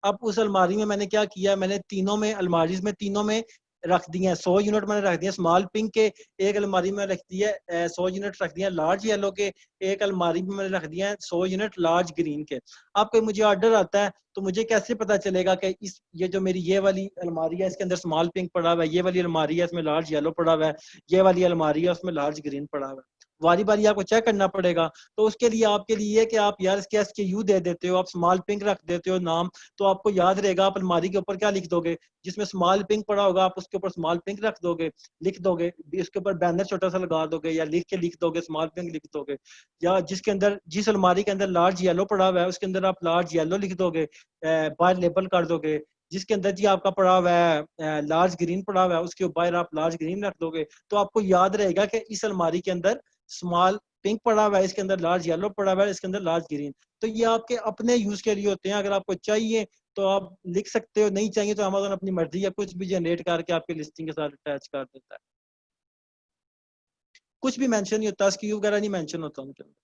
अब उस अलमारी में मैंने क्या किया, मैंने तीनों में अलमारीज में तीनों में रख दिए हैं 100 यूनिट मैंने रख दिया स्मॉल पिंक के। एक अलमारी में रख दिया 100 यूनिट रख दिया लार्ज येलो के। एक अलमारी में मैंने रख दिया है 100 यूनिट लार्ज ग्रीन के। अब कोई मुझे ऑर्डर आता है तो मुझे कैसे पता चलेगा कि इस ये जो मेरी ये वाली अलमारी है इसके अंदर स्मॉल पिंक पड़ा हुआ है, ये वाली अलमारी है इसमें लार्ज येलो पड़ा हुआ है, ये वाली अलमारी है उसमें लार्ज ग्रीन पड़ा हुआ है। बारी बारी आपको चेक करना पड़ेगा। तो उसके लिए आपके लिए कि आप यार इसके SKU दे देते हो, आप स्मॉल पिंक रख देते हो नाम, तो आपको याद रहेगा। आप अलमारी के ऊपर क्या लिख दोगे, जिसमें स्मॉल पिंक पड़ा होगा आप उसके ऊपर स्मॉल पिंक रख दोगे, लिख दोगे। इसके ऊपर बैनर छोटा सा लगा दोगे या लिख के लिख दोगे स्मॉल पिंक लिख दोगे। या जिसके अंदर जिस अलमारी के अंदर लार्ज येलो पड़ा हुआ है उसके अंदर आप लार्ज येलो लिख दोगे, बाहर लेबल कर दोगे। जिसके अंदर जी आपका पड़ा हुआ है लार्ज ग्रीन पड़ा हुआ है उसके ऊपर आप लार्ज ग्रीन रख दोगे। तो आपको याद रहेगा कि इस अलमारी के अंदर स्मॉल पिंक पड़ा हुआ है, इसके अंदर लार्ज येलो पड़ा हुआ है, इसके अंदर लार्ज ग्रीन। तो ये आपके अपने यूज के लिए होते हैं। अगर आपको चाहिए तो आप लिख सकते हो, नहीं चाहिए तो अमेज़न अपनी मर्जी या कुछ भी जनरेट करके आपके लिस्टिंग के साथ अटैच कर देता है। कुछ भी मेंशन नहीं होता, SKU वगैरह नहीं मेंशन होता उनके अंदर।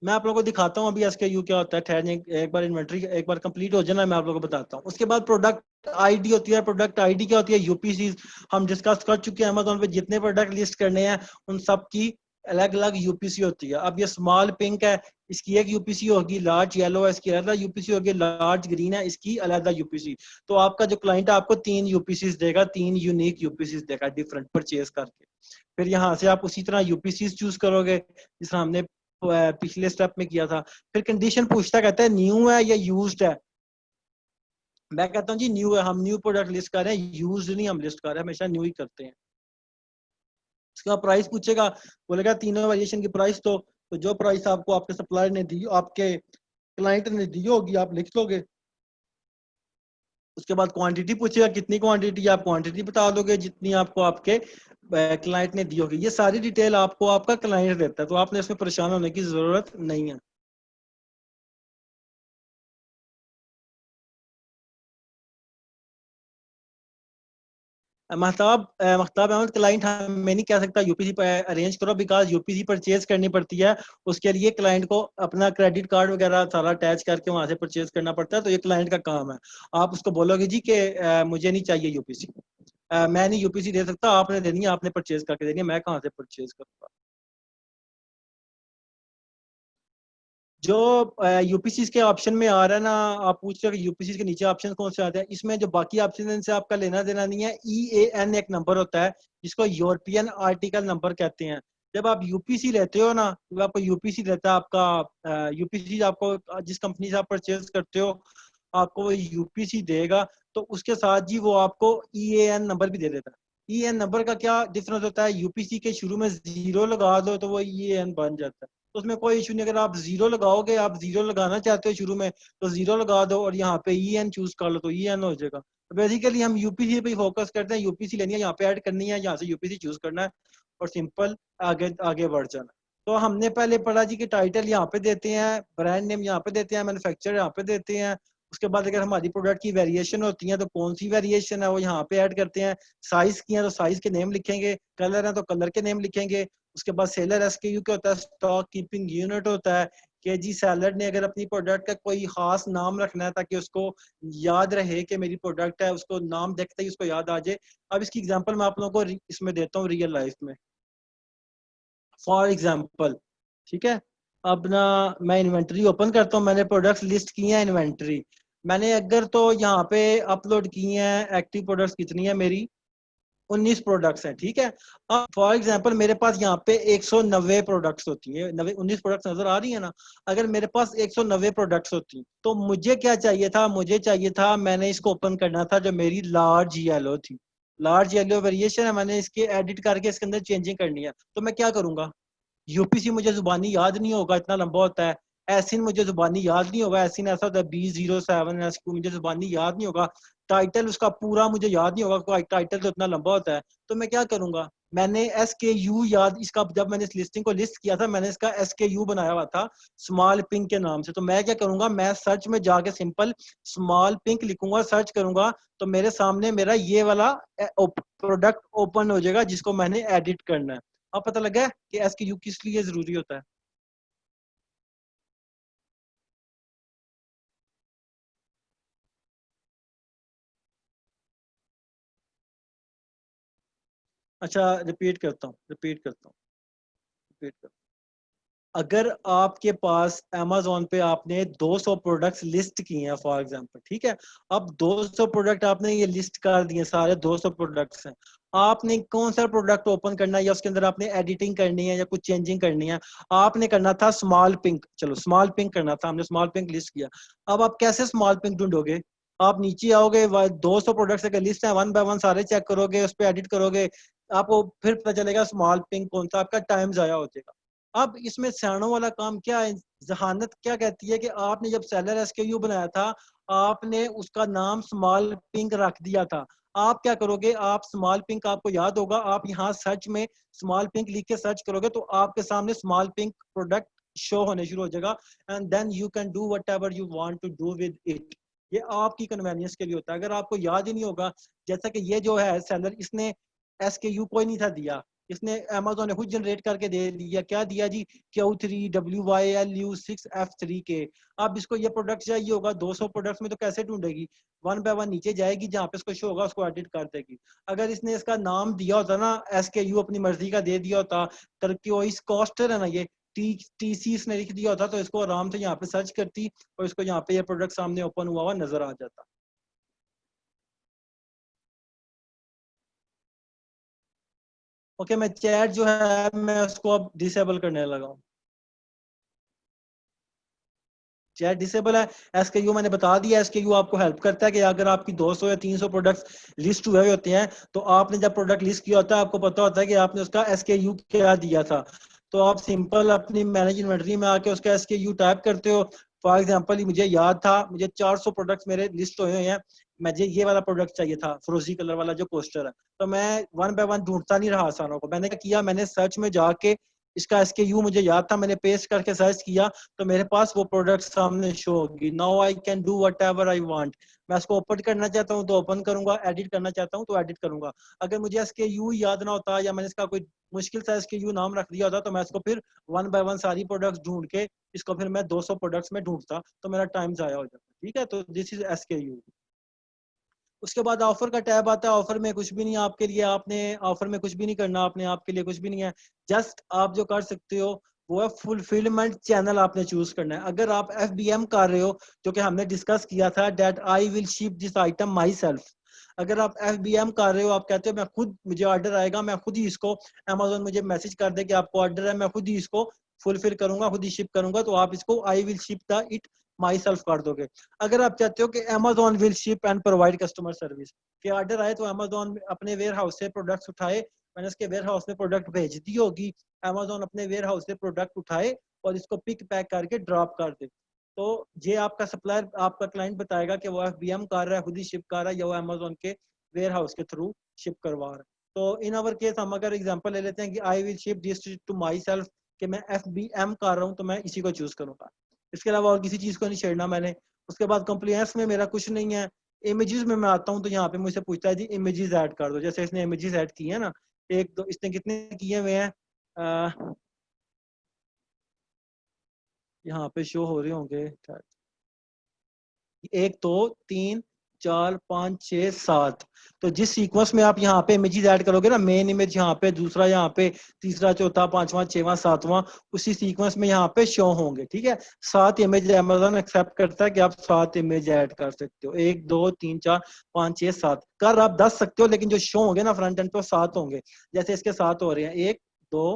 मैं आप लोगों को दिखाता हूँ अभी SKU क्या होता है। ठहरने एक बार इन्वेंट्री एक बार कंप्लीट हो जाए ना, मैं आप लोगों को बताता हूँ। उसके बाद प्रोडक्ट आईडी होती है। प्रोडक्ट आईडी क्या होती है, यूपीसी। हम डिस्कस कर चुके हैं अमेजोन पे जितने प्रोडक्ट लिस्ट करने हैं उन सब की अलग अलग यूपीसी होती है। अब ये स्मॉल पिंक है, इसकी एक यूपीसी होगी, लार्ज येलो है इसकी अलग यूपीसी होगी, लार्ज ग्रीन है इसकी अलग यूपीसी। तो आपका जो क्लाइंट है आपको 3 यूपीसी देगा, 3 यूनिक यूपीसी देगा डिफरेंट परचेज करके। फिर यहाँ से आप उसी तरह यूपीसी चूज करोगे जिस तरह हमने पिछले स्टेप में किया था। फिर कंडीशन पूछता, कहता है न्यू है या यूज्ड है। मैं कहता हूँ जी न्यू है, हम न्यू प्रोडक्ट लिस्ट कर रहे हैं, यूज्ड नहीं हम लिस्ट कर रहे हैं, हमेशा न्यू ही करते हैं। उसका प्राइस पूछेगा, बोलेगा तीनों वेरिएशन की प्राइस। तो जो प्राइस आपको आपके सप्लायर ने दी, आपके क्लाइंट ने दी होगी, आप लिख दोगे। उसके बाद क्वांटिटी पूछेगा, कितनी क्वांटिटी, आप क्वांटिटी बता दोगे जितनी आपको आपके क्लाइंट ने दी होगी। ये सारी डिटेल आपको आपका क्लाइंट देता है, तो आपने इसमें परेशान होने की जरूरत नहीं है। महताब अहमद क्लाइंट हमें नहीं कह सकता यूपीसी अरेंज करो, बिकॉज यूपीसी परचेज करनी पड़ती है। उसके लिए क्लाइंट को अपना क्रेडिट कार्ड वगैरह सारा अटैच करके वहां से परचेज करना पड़ता है। तो ये क्लाइंट का काम है। आप उसको बोलोगे जी कि मुझे नहीं चाहिए यूपीसी, मैं नहीं यूपीसी दे सकता, आपने देनी है, आपने परचेज करके देनी है, मैं कहाँ से परचेज करूंगा। जो यूपीसी के ऑप्शन में आ रहा है ना, आप पूछ रहे हो कि यूपीसी के नीचे ऑप्शन कौन से आते हैं। इसमें जो बाकी ऑप्शन इनसे आपका लेना देना नहीं है। EAN एक नंबर होता है जिसको यूरोपियन आर्टिकल नंबर कहते हैं। जब आप यूपीसी लेते हो ना, जब आपको यूपीसी देता है आपका यूपीसी, आपको जिस कंपनी से आप परचेज करते हो आपको वो यूपीसी देगा। तो उसके साथ जी वो आपको EAN नंबर भी दे देता है। EAN नंबर का क्या डिफरेंस होता है, यूपीसी के शुरू में जीरो लगा दो तो वो EAN बन जाता है। तो उसमें कोई इशू नहीं। अगर आप जीरो लगाओगे, आप जीरो लगाना चाहते हो शुरू में, तो जीरो लगा दो और यहाँ पे EN चूज कर लो तो EN हो जाएगा। तो बेसिकली हम यूपीसी पे फोकस करते हैं, यूपीसी लेनी है, यहाँ पे ऐड करनी है, यहाँ से यूपीसी चूज करना है और सिंपल आगे आगे बढ़ जाना। तो हमने पहले पढ़ा जी कि टाइटल यहाँ पे देते हैं, ब्रांड नेम यहाँ पे देते हैं, मैन्युफैक्चर यहाँ पे देते हैं। उसके बाद अगर हमारी प्रोडक्ट की वेरिएशन होती है तो कौन सी वेरिएशन है वो यहाँ पे ऐड करते हैं। साइज की है तो साइज के नेम लिखेंगे, कलर है तो कलर के नेम लिखेंगे। उसके बाद सेलर SKU क्या होता है, स्टॉक कीपिंग यूनिट होता है कि जी सेलर ने अगर अपनी प्रोडक्ट का कोई खास नाम रखना है ताकि उसको याद रहे कि मेरी प्रोडक्ट है, उसको नाम देखते ही उसको याद आ जाए। अब इसकी एग्जांपल मैं आप लोगों को इसमें देता हूँ रियल लाइफ में। फॉर एग्जांपल ठीक है। अब ना मैं इन्वेंटरी ओपन करता हूँ, मैंने प्रोडक्ट्स लिस्ट किए हैं इन्वेंटरी, मैंने अगर तो यहाँ पे अपलोड किए हैं, एक्टिव प्रोडक्ट्स कितनी है मेरी, 19 प्रोडक्ट्स हैं। ठीक है। अब फॉर एग्जांपल मेरे पास यहाँ पे 190 प्रोडक्ट्स होती है, 19 प्रोडक्ट्स नजर आ रही है ना, अगर मेरे पास 190 प्रोडक्ट्स होती तो मुझे क्या चाहिए था, मुझे चाहिए था, मैंने इसको ओपन करना था जो मेरी लार्ज येलो थी, लार्ज येलो वेरिएशन है, मैंने इसके एडिट करके इसके अंदर चेंजिंग करनी है। तो मैं क्या करूंगा, यूपीसी मुझे जुबानी याद नहीं होगा, इतना लंबा होता है। एसिन मुझे जुबानी याद नहीं होगा, एसिन ऐसा होता है B07 एसक्यू, मुझे जुबानी याद नहीं होगा। टाइटल उसका पूरा मुझे याद नहीं होगा, टाइटल तो इतना लंबा होता है। तो मैं क्या करूंगा, मैंने SKU याद, इसका जब मैंने इस लिस्टिंग को लिस्ट किया था, मैंने इसका SKU बनाया हुआ था स्मॉल पिंक के नाम से। तो मैं क्या करूंगा, मैं सर्च में जाके सिंपल स्मॉल पिंक लिखूंगा, सर्च करूंगा, तो मेरे सामने मेरा ये वाला प्रोडक्ट ओपन हो जाएगा जिसको मैंने एडिट करना है। अब पता लगा है कि SKU किस लिए जरूरी होता है। अच्छा, रिपीट करता हूँ। अगर आपके पास Amazon पे आपने 200 प्रोडक्ट्स लिस्ट किए हैं फॉर एग्जांपल, ठीक है, अब 200 प्रोडक्ट आपने ये लिस्ट कर दिए, सारे 200 प्रोडक्ट्स हैं, आपने कौन सा प्रोडक्ट ओपन करना है या उसके अंदर आपने एडिटिंग करनी है या कुछ चेंजिंग करनी है, आपने करना था स्मॉल पिंक, चलो स्मॉल पिंक करना था, हमने स्मॉल पिंक लिस्ट किया। अब आप कैसे स्मॉल पिंक ढूंढोगे, आप नीचे आओगे, 200 प्रोडक्ट्स का लिस्ट है, वन बाय वन सारे चेक करोगे, उस पर एडिट करोगे, आपको फिर पता चलेगा स्मॉल पिंक कौन सा, आपका टाइम जाया हो जाएगा। अब इसमें सियाणों वाला काम क्या है, जहानत क्या कहती है कि आपने जब सेलर SKU बनाया था, आपने उसका नाम स्मॉल पिंक रख दिया था। आप क्या करोगे, आप स्मॉल पिंक, आपको याद होगा, आप यहाँ सर्च में स्मॉल पिंक लिख के सर्च करोगे तो आपके सामने स्मॉल पिंक प्रोडक्ट शो होने शुरू हो जाएगा, and then you can do whatever you want to do with it. ये आपकी कन्वेनियंस के लिए होता है। अगर आपको याद ही नहीं होगा, जैसा कि ये जो है सेलर, इसने SKU कोई नहीं था दिया, इसने Amazon ने खुद जनरेट करके दे दिया, क्या दिया जी, Q3WYLU6F3K। अब इसको ये प्रोडक्ट चाहिए होगा 200 प्रोडक्ट्स में, तो कैसे ढूंढेगी, वन बाय वन नीचे जाएगी, जहाँ पे इसको शो होगा उसको एडिट कर देगी। अगर इसने इसका नाम दिया होता ना, SKU अपनी मर्जी का दे दिया होता, टर्क्योइस कॉस्टर है ना ये, TC इसने लिख दिया होता, तो इसको आराम से यहाँ पे सर्च करती और इसको यहाँ पे ये प्रोडक्ट सामने ओपन हुआ हुआ नजर आ जाता। ओके, मैं चैट जो है मैं उसको अब डिसेबल करने लगा हूँ। चैट डिसेबल है। SKU मैंने बता दिया, SKU आपको हेल्प करता है कि अगर आपकी 200 या 300 प्रोडक्ट्स लिस्ट हुए होते हैं, तो आपने जब प्रोडक्ट लिस्ट किया होता है, आपको पता होता है कि आपने उसका SKU क्या दिया था, तो आप सिंपल अपनी मैनेज इन्वेंटरी में आके उसका SKU टाइप करते हो। फॉर एग्जांपल मुझे याद था, मुझे 400 प्रोडक्ट्स मेरे लिस्ट हुए हैं, मुझे ये वाला प्रोडक्ट चाहिए था, फ्रोजी कलर वाला जो पोस्टर है, तो मैं वन बाय वन ढूंढता नहीं रहा आसानों को, मैंने क्या किया, मैंने सर्च में जाके इसका SKU मुझे याद था, मैंने पेस्ट करके सर्च किया, तो मेरे पास वो प्रोडक्ट सामने शो होगी। Now I can do what ever I want. मैं इसको ओपन करना चाहता हूँ तो ओपन करूंगा, एडिट करना चाहता हूँ तो एडिट करूंगा। अगर मुझे SKU याद ना होता या मैंने इसका कोई मुश्किल सा SKU नाम रख दिया होता, तो मैं इसको फिर वन बाय वन सारी प्रोडक्ट्स ढूंढ के इसको फिर मैं 200 प्रोडक्ट्स में ढूंढता, तो मेरा टाइम जाया हो जाता। ठीक है, तो दिस इज SKU। उसके बाद ऑफर का टैब आता है। ऑफर में कुछ भी नहीं है आपके लिए, आपने ऑफर में कुछ भी नहीं करना, आपने आपके लिए कुछ भी नहीं है। जस्ट आप जो कर सकते हो वो है फुलफिलमेंट चैनल आपने चूज करना है। अगर आप FBM कर रहे हो, जो कि हमने डिस्कस किया था, that I will ship this item my self. अगर आप FBM कर रहे हो, आप कहते हो मैं खुद, मुझे ऑर्डर आएगा, मैं खुद ही इसको, अमेजोन मुझे मैसेज कर दे कि आपको ऑर्डर है, मैं खुद ही इसको फुलफिल करूंगा, खुद ही शिप करूंगा, तो आप इसको आई will ship the it my self कर दोगे। अगर आप चाहते हो कि Amazon will ship and provide customer service, कि ऑर्डर आए तो Amazon अपने वेयर हाउस से प्रोडक्ट्स उठाए, मैंने उसके वेयर हाउस में प्रोडक्ट भेज दी होगी, Amazon अपने वेयर हाउस से प्रोडक्ट उठाए और इसको पिक पैक करके ड्रॉप कर दे। तो ये आपका सप्लायर, आपका क्लाइंट बताएगा कि वो FBM कर रहा है, खुद ही शिप कर रहा है, या वो Amazon के वेयर हाउस के थ्रू शिप करवा रहा है। तो इन अवर केस हम अगर एग्जांपल ले लेते हैं कि I will ship this to myself, कि मैं FBM कर रहा हूँ, तो मैं इसी को चूज करूंगा, इसके अलावा और किसी चीज को नहीं छेड़ना मैंने। उसके बाद कंप्लायंस में मेरा कुछ नहीं है। इमेजेस में मैं आता हूँ तो यहाँ पे मुझसे पूछता है जी इमेजेस ऐड कर दो, जैसे इसने इमेजेस ऐड किए हैं ना, एक दो, इसने कितने किए हुए हैं, यहाँ पे शो हो रहे होंगे, एक दो तीन 4 5 6 7। तो जिस सीक्वेंस में आप यहाँ पे इमेजेस ऐड करोगे ना, मेन इमेज यहाँ पे, दूसरा यहाँ पे, तीसरा चौथा पांचवा छठवां सातवां, उसी सीक्वेंस में यहाँ पे शो होंगे। ठीक है, 7 इमेज अमेजोन एक्सेप्ट करता है कि आप 7 इमेज ऐड कर सकते हो। 1 2 3 4 5 6 7 कर आप 10 सकते हो, लेकिन जो शो होंगे ना फ्रंट एंड पे 7 होंगे। जैसे इसके 7 हो रहे हैं, 1 2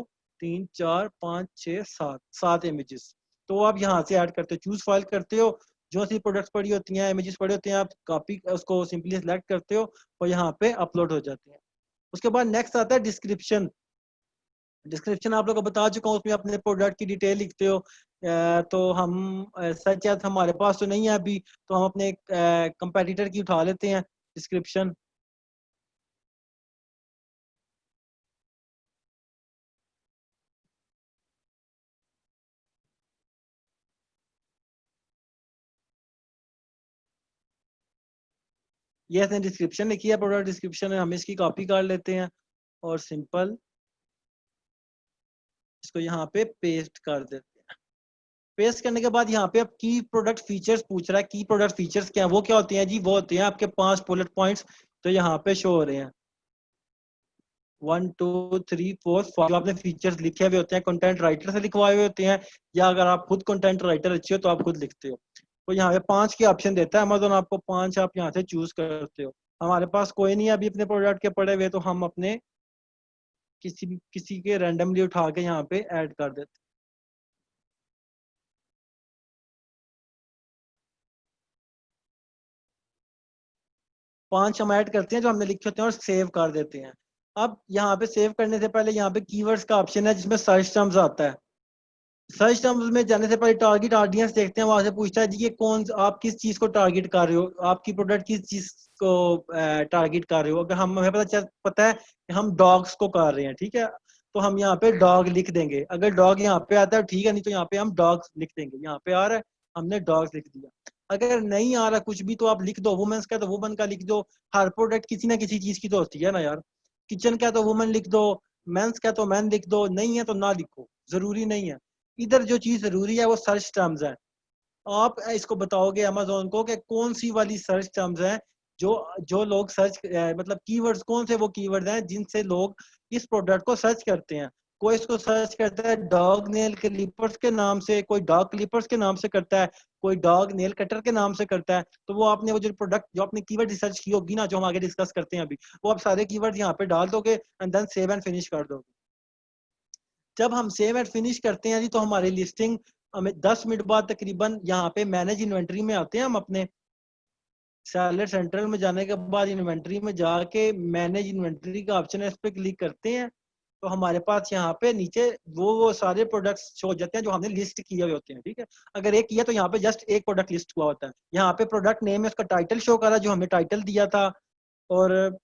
3 4 5 6 7, 7 इमेजेस। तो आप यहाँ से ऐड करते हो, चूज फाइल करते हो, जो सी प्रोडक्ट्स पड़ी होती हैं, इमेजेस पड़ी होती हैं, आप कॉपी उसको सिंपली सेलेक्ट करते हो और यहाँ पे अपलोड हो जाते हैं। उसके बाद नेक्स्ट आता है डिस्क्रिप्शन। डिस्क्रिप्शन आप लोग को बता चुका हूँ, उसमें अपने प्रोडक्ट की डिटेल लिखते हो। तो हम सच है हमारे पास तो नहीं है अभी, तो हम अपने कंपेटिटर की उठा लेते हैं डिस्क्रिप्शन। ये इसने डिस्क्रिप्शन लिखी है, प्रोडक्ट डिस्क्रिप्शन है, हम इसकी कॉपी कर लेते हैं और सिंपल इसको यहाँ पे पेस्ट कर देते हैं। पेस्ट करने के बाद यहाँ पे अब की प्रोडक्ट फीचर्स पूछ रहा है। की प्रोडक्ट फीचर्स क्या है, वो क्या होते हैं जी? वो होते हैं आपके 5 बुलेट पॉइंट्स, तो यहाँ पे शो हो रहे हैं 1 2 3 4 5। जो आपने फीचर्स लिखे हुए होते हैं कंटेंट राइटर से लिखवाए हुए होते हैं, या अगर आप खुद कंटेंट राइटर अच्छे हो तो आप खुद लिखते हो। तो यहाँ पे 5 के ऑप्शन देता है अमेजोन आपको, 5 आप यहाँ से चूज करते हो। हमारे पास कोई नहीं है अभी अपने प्रोडक्ट के पड़े हुए, तो हम अपने किसी किसी के रैंडमली उठा के यहाँ पे ऐड कर देते हैं। 5 हम ऐड करते हैं जो हमने लिखे होते हैं और सेव कर देते हैं। अब यहाँ पे सेव करने से पहले यहाँ पे कीवर्ड्स का ऑप्शन है जिसमें सर्च टर्म्स आता है। सर्च टर्म्स में जाने से पहले टारगेट ऑडियंस देखते हैं, वहां से पूछता है जी ये कौन, आप किस चीज को टारगेट कर रहे हो, आपकी प्रोडक्ट किस चीज को टारगेट कर रहे हो। अगर हम हमें पता है कि हम डॉग्स को कर रहे हैं, ठीक है, तो हम यहाँ पे डॉग लिख देंगे। अगर डॉग यहाँ पे आता है ठीक है, नहीं तो यहाँ पे हम डॉग्स लिख देंगे। यहाँ पे आ रहा है, हमने डॉग्स लिख दिया। अगर नहीं आ रहा कुछ भी तो आप लिख दो, वुमेन्स का तो वुमन का लिख दो। हर प्रोडक्ट किसी ना किसी चीज की तो होती है ना यार। किचन का तो वुमन लिख दो, मेंस का तो मैन लिख दो, नहीं है तो ना लिखो, जरूरी नहीं है। इधर जो चीज जरूरी है वो सर्च टर्म्स है। आप इसको बताओगे अमेजोन को कि कौन सी वाली सर्च टर्म्स हैं जो जो लोग सर्च, मतलब कीवर्ड्स कौन से वो कीवर्ड्स हैं जिनसे लोग इस प्रोडक्ट को सर्च करते हैं। कोई इसको सर्च करता है डॉग नेल क्लिपर्स के नाम से, कोई डॉग क्लिपर्स के नाम से करता है, कोई डॉग नेल कटर के नाम से करता है। तो वो आपने वो जो प्रोडक्ट जो आपने कीवर्ड रिसर्च की होगी ना, जो हम आगे डिस्कस करते हैं अभी, वो आप सारे कीवर्ड यहाँ पे डाल दोगे and then save and finish कर दोगे। जब हम सेव एंड फिनिश करते हैं जी, तो हमारी लिस्टिंग हमें 10 मिनट बाद तकरीबन यहाँ पे मैनेज इन्वेंट्री में आते हैं। हम अपने सेलर सेंट्रल में जाने के बाद इन्वेंट्री में जाके मैनेज इन्वेंट्री का ऑप्शन है, इस पर क्लिक करते हैं। तो हमारे पास यहाँ पे नीचे वो सारे प्रोडक्ट्स शो हो जाते हैं जो हमने लिस्ट किए हुए होते हैं। ठीक है, अगर एक किया तो यहाँ पे जस्ट एक प्रोडक्ट लिस्ट हुआ होता है। यहाँ पे प्रोडक्ट नेम है, उसका टाइटल शो कर रहा है जो हमने टाइटल दिया था, और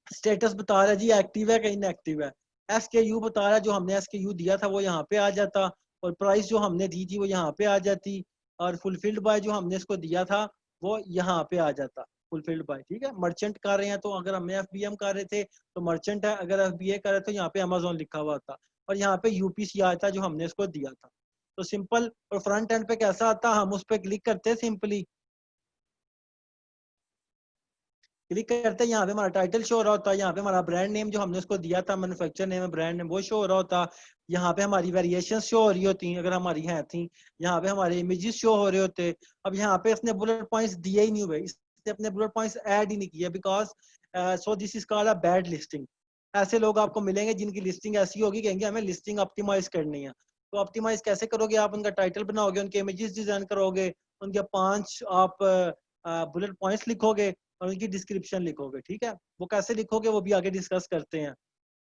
स्टेटस बता रहा है जी एक्टिव है कि इनएक्टिव है। SKU बता रहा है, जो हमने SKU दिया था वो यहाँ पे आ जाता, और प्राइस जो हमने दी थी वो यहाँ पे आ जाती, और फुलफिल्ड बाय जो हमने इसको दिया था वो यहाँ पे आ जाता, फुलफिल्ड बाय। ठीक है, मर्चेंट कर रहे हैं तो अगर हमने FBM कर रहे थे तो मर्चेंट है, अगर FBA कर रहे थे तो यहाँ पे अमेजोन लिखा हुआ था, और यहाँ पे UPC आता जो हमने इसको दिया था। तो सिंपल। और फ्रंट एंड पे कैसा आता, हम उस पर क्लिक करते हैं, सिंपली क्लिक करते हैं, यहाँ पे हमारा टाइटल शो हो रहा होता है, यहाँ पे हमारा ब्रांड नेम जो हमने उसको दिया था, मैन्युफैक्चर नेम है, ब्रांड नेम, वो शो हो रहा होता। यहाँ पे हमारी वेरिएशन शो हो रही होती अगर हमारी हैं थी। यहाँ पे हमारे इमेजेस शो हो रहे होते। अब यहाँ पे इसने बुलेट पॉइंट्स दिए ही नहीं हुए, इसने अपने बुलेट पॉइंट्स ऐड ही नहीं किए, because so this is called a bad listing. ऐसे लोग आपको मिलेंगे जिनकी लिस्टिंग ऐसी होगी, कहेंगे हमें लिस्टिंग ऑप्टिमाइज करनी है। तो ऑप्टिमाइज कैसे करोगे? आप उनका टाइटल बनाओगे, उनके इमेजेस डिजाइन करोगे, उनके 5 आप बुलेट पॉइंट्स लिखोगे और उनकी डिस्क्रिप्शन लिखोगे। ठीक है, वो कैसे लिखोगे वो भी आगे डिस्कस करते हैं।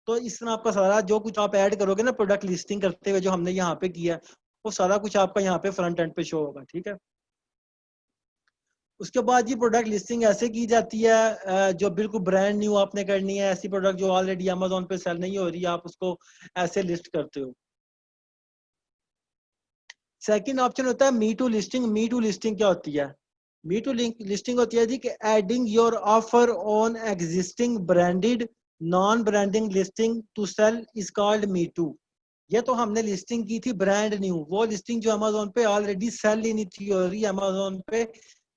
तो इस तरह आपका सारा जो कुछ आप ऐड करोगे ना प्रोडक्ट लिस्टिंग करते हुए, जो हमने यहाँ पे किया है, वो सारा कुछ आपका यहाँ पे फ्रंट एंड पे शो होगा। ठीक है, उसके बाद ये प्रोडक्ट लिस्टिंग ऐसे की जाती है, जो बिल्कुल ब्रांड न्यू आपने करनी है, ऐसी प्रोडक्ट जो ऑलरेडी अमेजोन पे सेल नहीं हो रही, आप उसको ऐसे लिस्ट करते हो। सेकंड ऑप्शन होता है me to listing. Me to listing क्या होती है? मी टू लिस्टिंग होती है जी कि adding your offer on existing branded non branding listing to sell is called me too. ये तो हमने लिस्टिंग की थी ब्रांड न्यू, वो लिस्टिंग जो अमेजोन पे ऑलरेडी सेल ही नहीं थी हो रही अमेजोन पे,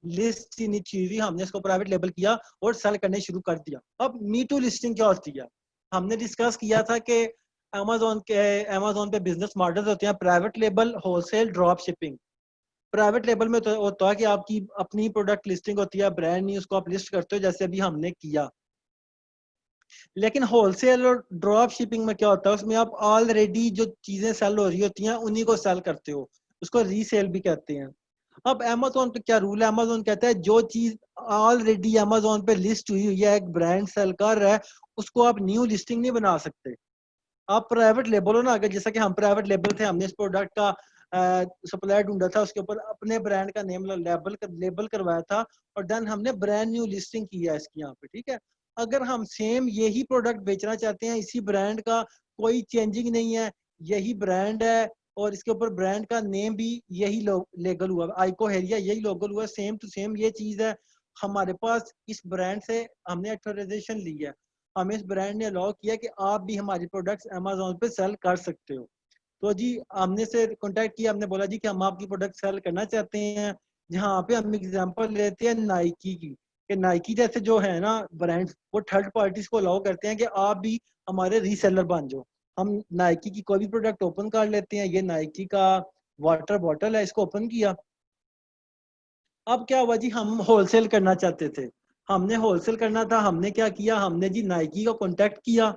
लिस्ट ही नहीं चाहिए, हमने इसको प्राइवेट लेबल किया और सेल करने शुरू कर दिया। अब मी टू लिस्टिंग क्या होती है? हमने डिस्कस किया था कि अमेजोन पे बिजनेस मॉडल होते हैं private label, wholesale, drop shipping. Private label में तो होता है कि आपकी अपनी प्रोडक्ट लिस्टिंग होती है, ब्रांड न्यू, उसको आप लिस्ट करते हो जैसे अभी हमने किया। लेकिन होलसेल और ड्रॉप शिपिंग में क्या होता है, उसमें आप ऑलरेडी जो चीजें सेल हो रही होती हैं उन्हीं को सेल करते हो, उसको रीसेल भी कहते हैं। अब अमेजोन पे क्या रूल है? अमेजोन कहता है जो चीज ऑलरेडी अमेजोन पे लिस्ट हुई हुई है, एक ब्रांड सेल कर रहा है, उसको आप न्यू लिस्टिंग नहीं बना सकते। आप प्राइवेट लेबल हो ना, अगर जैसा कि हम प्राइवेट लेबल थे, हमने इस प्रोडक्ट का सप्लायर ढूंढा था, उसके ऊपर अपने ब्रांड का नेम लेबल करवाया था, और देन हमने ब्रांड न्यू लिस्टिंग की है इसकी यहाँ पे, ठीक है। अगर हम सेम यही प्रोडक्ट बेचना चाहते हैं, इसी ब्रांड का, कोई चेंजिंग नहीं है, यही ब्रांड है, और इसके ऊपर ब्रांड का नेम भी यही लेगल हुआ, आइको हेरिया यही लोगल हुआ, सेम टू सेम ये चीज है, हमारे पास इस ब्रांड से हमने ऑथराइजेशन ली है, हमें इस ब्रांड ने अलाउ किया कि आप भी हमारी प्रोडक्ट्स अमेजोन पे सेल कर सकते हो। तो जी हमने से कांटेक्ट किया, हमने बोला जी कि हम आपकी प्रोडक्ट सेल करना चाहते हैं। जहाँ पे हम एग्जांपल लेते हैं नाइकी की, कि नाइकी जैसे जो है ना ब्रांड्स, वो थर्ड पार्टीज को अलाउ करते हैं कि आप भी हमारे रीसेलर बन जाओ। हम नाइकी की कोई भी प्रोडक्ट ओपन कर लेते हैं, ये नाइकी का वाटर बॉटल है, इसको ओपन किया। अब क्या हुआ जी, हम होलसेल करना चाहते थे, हमने होलसेल करना था, हमने क्या किया, हमने जी नाइकी का कांटेक्ट किया,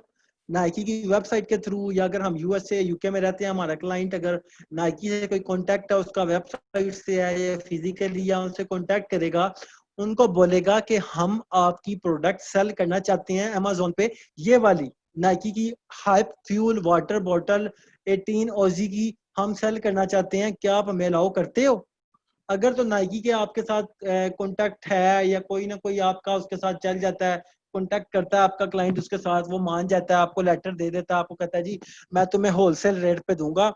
नाइकी की वेबसाइट के थ्रू, या अगर हम यूएसए यूके में रहते हैं, हमारा क्लाइंट अगर नाइकी से कोई कांटेक्ट है, उसका वेबसाइट से है या फिजिकली या उनसे कांटेक्ट करेगा, उनको बोलेगा कि हम आपकी प्रोडक्ट सेल करना चाहते हैं अमेजोन पे, ये वाली नाइकी की हाइप फ्यूल वाटर बॉटल 18 ओजी की हम सेल करना चाहते हैं, क्या आप हमें अलाउ करते हो? अगर तो नाइकी के आपके साथ कांटेक्ट है, या कोई ना कोई आपका उसके साथ चल जाता है, कांटेक्ट करता है आपका क्लाइंट उसके साथ, वो मान जाता है, आपको लेटर दे देता है, आपको कहता है जी मैं तुम्हें होलसेल रेट पे दूंगा,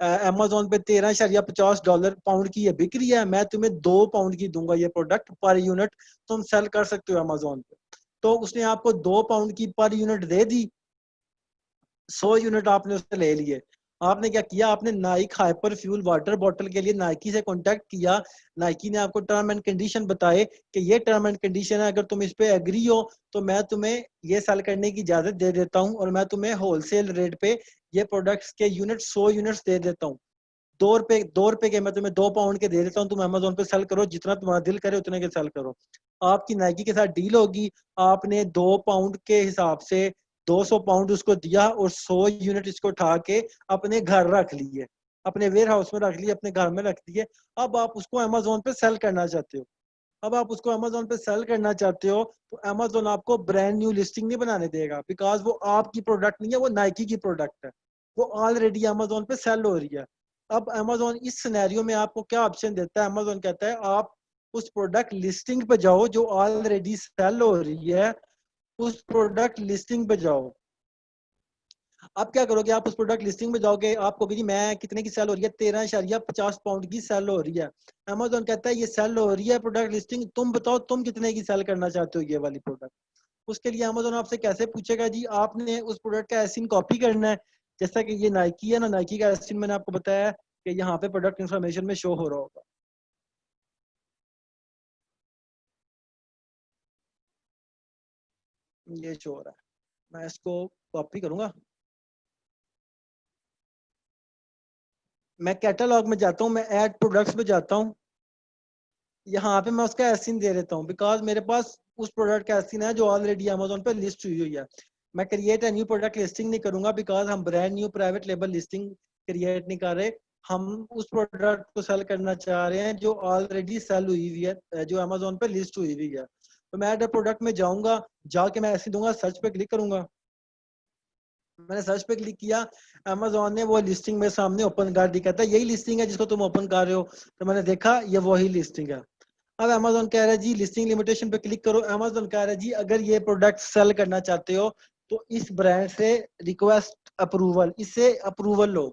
अमेजोन पे $13.50 पाउंड की ये बिक्री है, मैं तुम्हें 2 पाउंड की दूंगा ये प्रोडक्ट पर यूनिट, तुम सेल कर सकते हो अमेजोन पे। तो उसने आपको 2 पाउंड की पर यूनिट दे दी, 100 यूनिट आपने उससे ले लिए। आपने क्या किया, आपने Naik hyper fuel water bottle के लिए नाइकी से कांटेक्ट किया, नाइकी ने आपको टर्म एंड कंडीशन बताए कि ये टर्म एंड कंडीशन है, अगर तुम इस पे एग्री हो तो मैं तुम्हें ये सेल करने की इजाजत दे देता हूँ, और मैं तुम्हें होलसेल रेट पे ये प्रोडक्ट्स के यूनिट 100 यूनिट्स दे देता हूँ, 2 रुपए के मैं तुम्हें 2 पाउंड के दे देता हूँ, तुम अमेजोन पे सेल करो, जितना तुम्हारा दिल करे उतने के सेल करो। आपकी नाइकी के साथ डील होगी, आपने 2 पाउंड के हिसाब से 200 पाउंड उसको दिया, और 100 यूनिट इसको उठा के अपने घर रख लिए, अपने वेयर हाउस में रख लिए, अपने घर में रख दिए। अब आप उसको अमेजोन पे सेल करना चाहते हो, अब आप उसको अमेजोन पे सेल करना चाहते हो, तो अमेजोन आपको ब्रांड न्यू लिस्टिंग नहीं बनाने देगा, बिकॉज वो आपकी प्रोडक्ट नहीं है, वो नाइकी की प्रोडक्ट है, वो ऑलरेडी अमेजोन पे सेल हो रही है। अब अमेजोन इस सिनेरियो में आपको क्या ऑप्शन देता है, अमेजोन कहता है आप उस प्रोडक्ट लिस्टिंग पे जाओ जो ऑलरेडी सेल हो रही है, उस प्रोडक्ट लिस्टिंग पे जाओ। आप क्या करोगे, आप उस प्रोडक्ट लिस्टिंग में जाओगे, आप कहोगे जी मैं कितने की सेल हो रही है, 13.50 पाउंड की सेल हो रही है। अमेजोन कहता है ये सेल हो रही है प्रोडक्ट लिस्टिंग, तुम बताओ तुम कितने की सेल करना चाहते हो ये वाली प्रोडक्ट। उसके लिए अमेजोन आपसे कैसे पूछेगा जी, आपने उस प्रोडक्ट का एसिन कॉपी करना है, जैसा कि ये नाइकी है ना, नाइकी का एसिन मैंने आपको बताया है कि यहाँ पे प्रोडक्ट इन्फॉर्मेशन में शो हो रहा होगा। ये शो हो रहा है, मैं इसको कॉपी करूंगा, मैं कैटलॉग में जाता हूँ, मैं ऐड प्रोडक्ट्स में जाता हूँ, यहाँ पे मैं उसका एसिन दे देता हूँ, बिकॉज मेरे पास उस प्रोडक्ट का एसिन है जो ऑलरेडी अमेजोन पे लिस्ट हुई हुई है। मैं क्रिएट न्यू प्रोडक्ट लिस्टिंग नहीं करूंगा, बिकॉज हम brand new private label listing create नहीं कर रहे, हम उस प्रोडक्ट को सेल करना चाह रहे हैं जो ऑलरेडी सेल हुई हुई है, जो अमेजोन पे लिस्ट हुई हुई है। तो मैं ऐड प्रोडक्ट में जाऊंगा, जाके मैं ऐसे दूंगा, सर्च पे क्लिक करूंगा, मैंने सर्च पे क्लिक किया, अमेजोन ने वो लिस्टिंग मेरे सामने ओपन कर दी, कहता है यही लिस्टिंग है जिसको तुम ओपन कर रहे हो, तो मैंने देखा ये वही लिस्टिंग है। अब अमेजोन कह रहा है जी लिस्टिंग लिमिटेशन पे क्लिक करो, अमेजोन कह रहा है जी अगर ये प्रोडक्ट सेल करना चाहते हो तो इस ब्रांड से रिक्वेस्ट अप्रूवल, इससे अप्रूवल लो।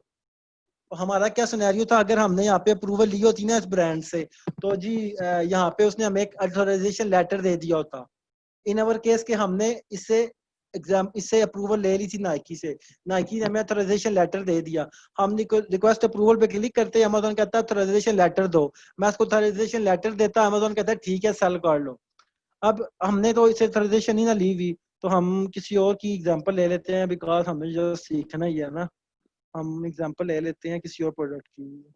तो हमारा क्या सिनेरियो था, अगर हमने यहाँ पे अप्रूवल ली होती ना इस ब्रांड से, तो जी यहाँ पे उसने हमें एक अथॉराइजेशन लेटर दे दिया होता। इन अवर केस के हमने इससे एग्जाम इससे अप्रूवल ले ली थी नाइकी से, नाइकी ने हमें ऑथराइजेशन लेटर दे दिया, हमने रिक्वेस्ट अप्रूवल पे क्लिक करते हैं, अमेजोन कहता है ऑथराइजेशन लेटर दो, मैं उसको ऑथराइजेशन लेटर देता, अमेजोन कहता है ठीक है सेल कर लो। अब हमने तो इसे ऑथराइजेशन ही ना ली हुई, तो हम किसी और की एग्जांपल ले लेते हैं, बिकॉज हमें जो सीखना ही है ना, हम एग्जांपल ले लेते हैं किसी और प्रोडक्ट की।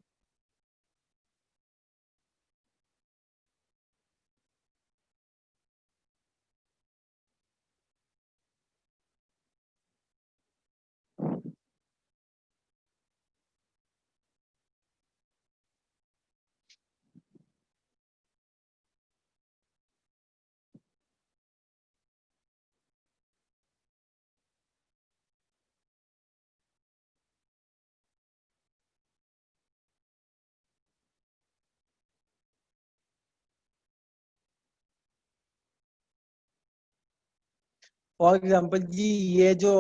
फॉर एग्जाम्पल जी, ये जो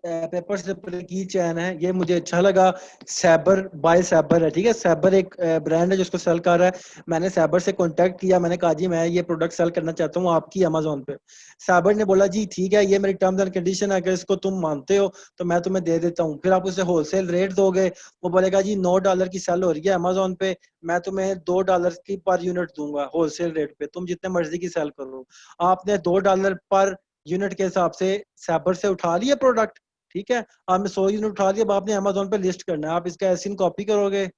पेपर स्लिपर की चैन है ये मुझे अच्छा लगा, सैबर बाय सैबर है, ठीक है, सैबर एक ब्रांड है जिसको सेल कर रहा है, मैंने सैबर से कांटेक्ट किया, मैंने कहा जी मैं ये प्रोडक्ट सेल करना चाहता हूँ आपकी अमेजोन पे। सैबर ने बोला जी ठीक है, ये मेरी टर्म्स एंड कंडीशन है, अगर इसको तुम मानते हो तो मैं तुम्हें दे देता हूँ। फिर आप उसे होलसेल रेट दोगे, वो बोलेगा जी $9 की सेल हो रही है अमेजोन पे, मैं तुम्हें $2 की पर यूनिट दूंगा होलसेल रेट पे, तुम जितने मर्जी की सेल करो। आपने $2 पर यूनिट के हिसाब से सैपर से उठा लिया प्रोडक्ट, ठीक है, आपने 100 यूनिट उठा लिया, अब आपने अमेजोन पे लिस्ट करना है, आप इसका एसिन कॉपी करोगे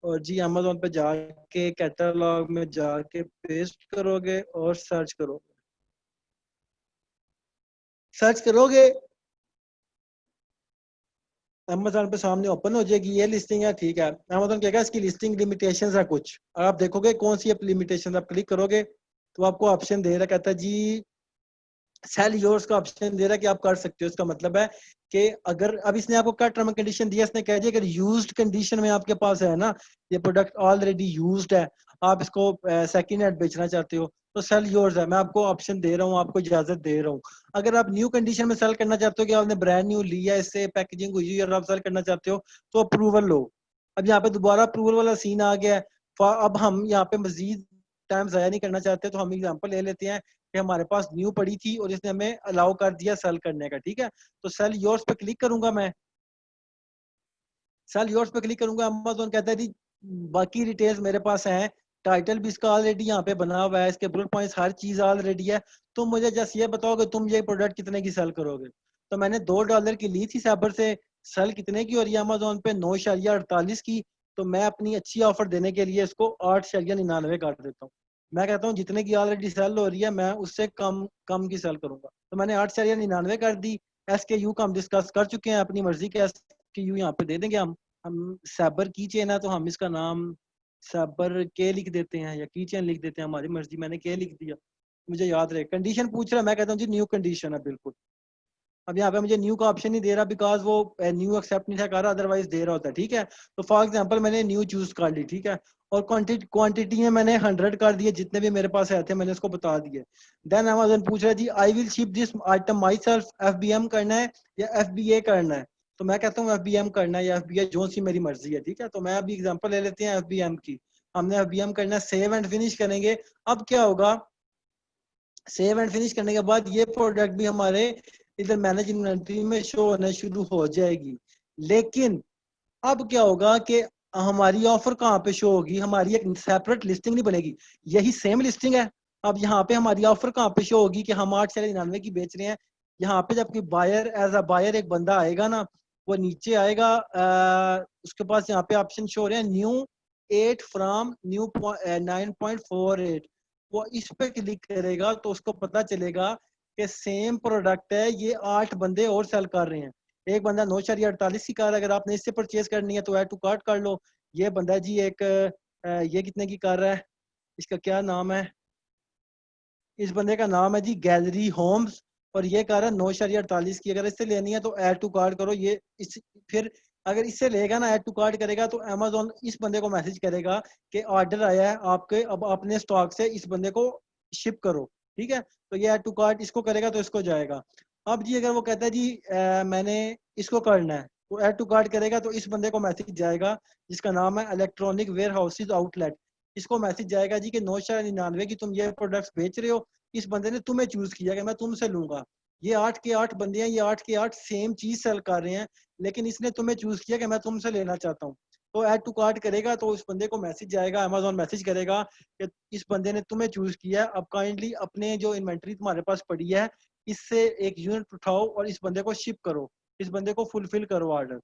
और जी अमेजोन पे जाके कैटलॉग में जाके पेस्ट करोगे और सर्च करोगे, सर्च करोगे अमेजोन पे सामने ओपन हो जाएगी, ये लिस्टिंग है, ठीक है, अमेजोन कहेगा इसकी लिस्टिंग लिमिटेशंस है कुछ, और आप देखोगे कौन सी लिमिटेशन, आप क्लिक करोगे तो आपको ऑप्शन दे रहा है, कहता है जी सेल योर्स का ऑप्शन दे रहा है कि आप कर सकते हो। इसका मतलब है कि अगर अब इसने आपको क्या टर्म कंडीशन दिया, इसने कह दिया अगर यूज्ड कंडीशन में आपके पास है ना, ये प्रोडक्ट ऑलरेडी यूज्ड है, आप इसको सेकंड हैंड बेचना चाहते हो तो सेल योर्स है, मैं आपको ऑप्शन दे रहा हूँ, आपको इजाजत दे रहा हूँ। अगर आप न्यू कंडीशन में सेल करना चाहते हो कि आपने ब्रांड न्यू लिया, इससे पैकेजिंग हुई और आप सेल करना चाहते हो तो अप्रूवल लो। अब यहाँ पे दोबारा अप्रूवल वाला सीन आ गया है। अब हम यहाँ पे मजीद टाइम जाया नहीं करना चाहते, तो हम एग्जाम्पल ले लेते हैं कि हमारे पास न्यू पड़ी थी और इसने हमें अलाउ कर दिया सेल करने का, ठीक है, तो सेल योर्स पे क्लिक करूंगा मैं, सेल योर्स पे क्लिक करूंगा, अमेज़न कहता है जी बाकी डिटेल्स मेरे पास हैं, टाइटल भी इसका ऑलरेडी यहाँ पे बना हुआ है, इसके बुलेट पॉइंट्स हर चीज ऑलरेडी है, तुम मुझे जस्ट ये बताओ कि तुम ये प्रोडक्ट कितने की सेल करोगे। तो मैंने $2 की ली थी सैबर से, सेल कितने की हो रही है अमेज़न पे, 9.48 की, तो मैं अपनी अच्छी ऑफर देने के लिए इसको 8.99 कर देता हूँ। मैं कहता हूँ जितने की ऑलरेडी सेल हो रही है मैं उससे कम कम की सेल करूंगा, तो मैंने 8.99 कर दी। एस के यू का हम डिस्कस कर चुके हैं, अपनी मर्जी के एस के यू यहाँ पे दे देंगे हम सैबर की चेन है तो हम इसका नाम सैबर के लिख देते हैं या की चेन लिख देते हैं, हमारी मर्जी, मैंने के लिख दिया, मुझे याद रहे। कंडीशन पूछ रहा है, मैं कहता हूँ जी न्यू कंडीशन है बिल्कुल। अब यहाँ पे मुझे न्यू का ऑप्शन नहीं दे रहा बिकॉज वो न्यू एक्सेप्ट नहीं था कर रहा, अदरवाइज दे रहा होता है, ठीक है। तो फॉर एग्जांपल मैंने न्यू चूज कर ली, ठीक है, और क्वांटिटी में मैंने 100 कर दिए, जितने भी मेरे पास आए थे मैंने उसको बता दिए। देन अमेज़न पूछ रहा है जी I will ship this item myself, FBM करना है या FBA करना है, तो मैं कहता हूँ FBM करना है या FBA, जो सी मेरी मर्जी है, ठीक है। तो मैं अभी एग्जाम्पल ले लेते हैं FBM की, हमने FBM करना है, सेव एंड फिनिश करेंगे। अब क्या होगा, सेव एंड फिनिश करने के बाद ये प्रोडक्ट भी हमारे इधर मैनेज इन्वेंटरी में शो होना शुरू हो जाएगी। लेकिन अब क्या होगा कि हमारी ऑफर कहाँ पे शो होगी, हमारी एक सेपरेट लिस्टिंग नहीं बनेगी, यही सेम लिस्टिंग है। अब यहाँ पे हमारी ऑफर कहाँ पे शो होगी कि हम 8.99 की बेच रहे हैं, यहाँ पे जबकि बायर एज अ बायर एक बंदा आएगा ना, वो नीचे आएगा, उसके पास यहाँ पे ऑप्शन शो हो रहे हैं न्यू 8 फ्रॉम न्यू 9.48, वो इस पे क्लिक करेगा तो उसको पता चलेगा कि सेम प्रोडक्ट है, ये 8 बंदे और सेल कर रहे हैं। एक बंदा 9.48 की कार, अगर आपने इससे परचेज करनी है तो ऐड टू कार्ट कर लो। ये बंदा जी एक ये कितने की कर रहा है, इसका क्या नाम है, इस बंदे का नाम है जी गैलरी होम्स, और ये कर रहा है 9.48 की, अगर इससे लेनी है तो ऐड टू कार्ट करो। ये इस फिर अगर इससे लेगा ना, ऐड टू कार्ट करेगा तो अमेजोन इस बंदे को मैसेज करेगा कि ऑर्डर आया है आपके, अब अपने स्टॉक से इस बंदे को शिप करो, ठीक है। तो ये ऐड टू कार्ट इसको करेगा तो इसको जाएगा। अब जी अगर वो कहता है जी मैंने इसको करना है, तो ऐड टू कार्ट करेगा तो इस बंदे को मैसेज जाएगा जिसका नाम है इलेक्ट्रॉनिक वेयर हाउसेज आउटलेट, इसको मैसेज जाएगा जी कि 9.99 की तुम ये प्रोडक्ट्स बेच रहे हो, इस बंदे ने तुम्हें चूज किया कि मैं तुमसे लूंगा, ये 8 के 8 बंदे हैं, ये 8 के 8 सेम चीज सेल कर रहे हैं, लेकिन इसने तुम्हें चूज किया कि मैं तुमसे लेना चाहता हूँ। तो ऐड टू कार्ट करेगा तो उस बंदे को मैसेज जाएगा, अमेजोन मैसेज करेगा कि इस बंदे ने तुम्हें चूज किया है, अब काइंडली अपने जो इन्वेंट्री तुम्हारे पास पड़ी है इससे एक यूनिट उठाओ और इस बंदे को शिप करो, इस बंदे को फुलफिल करो ऑर्डर।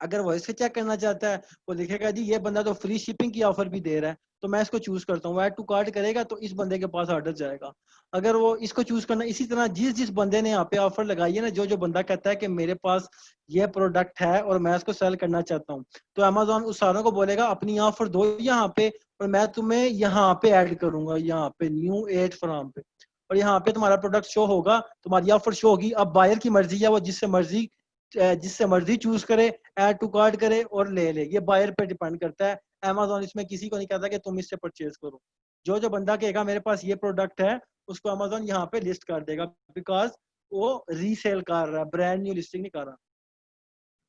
अगर वो इसे चेक करना चाहता है, वो लिखेगा जी ये बंदा तो फ्री शिपिंग की ऑफर भी दे रहा है, तो मैं इसको चूज करता हूँ। वो ऐड टू कार्ट करेगा तो इस बंदे के पास ऑर्डर जाएगा। अगर वो इसको चूज करना, इसी तरह जिस जिस बंदे ने यहाँ पे ऑफर लगाई है ना, जो जो बंदा कहता है कि मेरे पास ये प्रोडक्ट है और मैं इसको सेल करना चाहता हूँ, तो अमेजोन उस सारों को बोलेगा अपनी ऑफर दो यहाँ पे, और मैं तुम्हें यहाँ पे ऐड करूंगा, यहाँ पे न्यू एड फ्राम पे, और यहाँ पे तुम्हारा प्रोडक्ट शो होगा, तुम्हारी ऑफर शो होगी। अब बायर की मर्जी है, वो जिससे मर्जी चूज करे, ऐड टू कार्ट करे और ले ले, ये बायर पे डिपेंड करता है। अमेजोन इसमें किसी को नहीं कहता कि तुम इससे परचेज करो। जो जो बंदा कहेगा मेरे पास ये प्रोडक्ट है, उसको अमेजोन यहाँ पे लिस्ट कर देगा, बिकॉज वो रीसेल कर रहा है, ब्रांड न्यू लिस्टिंग नहीं कर रहा।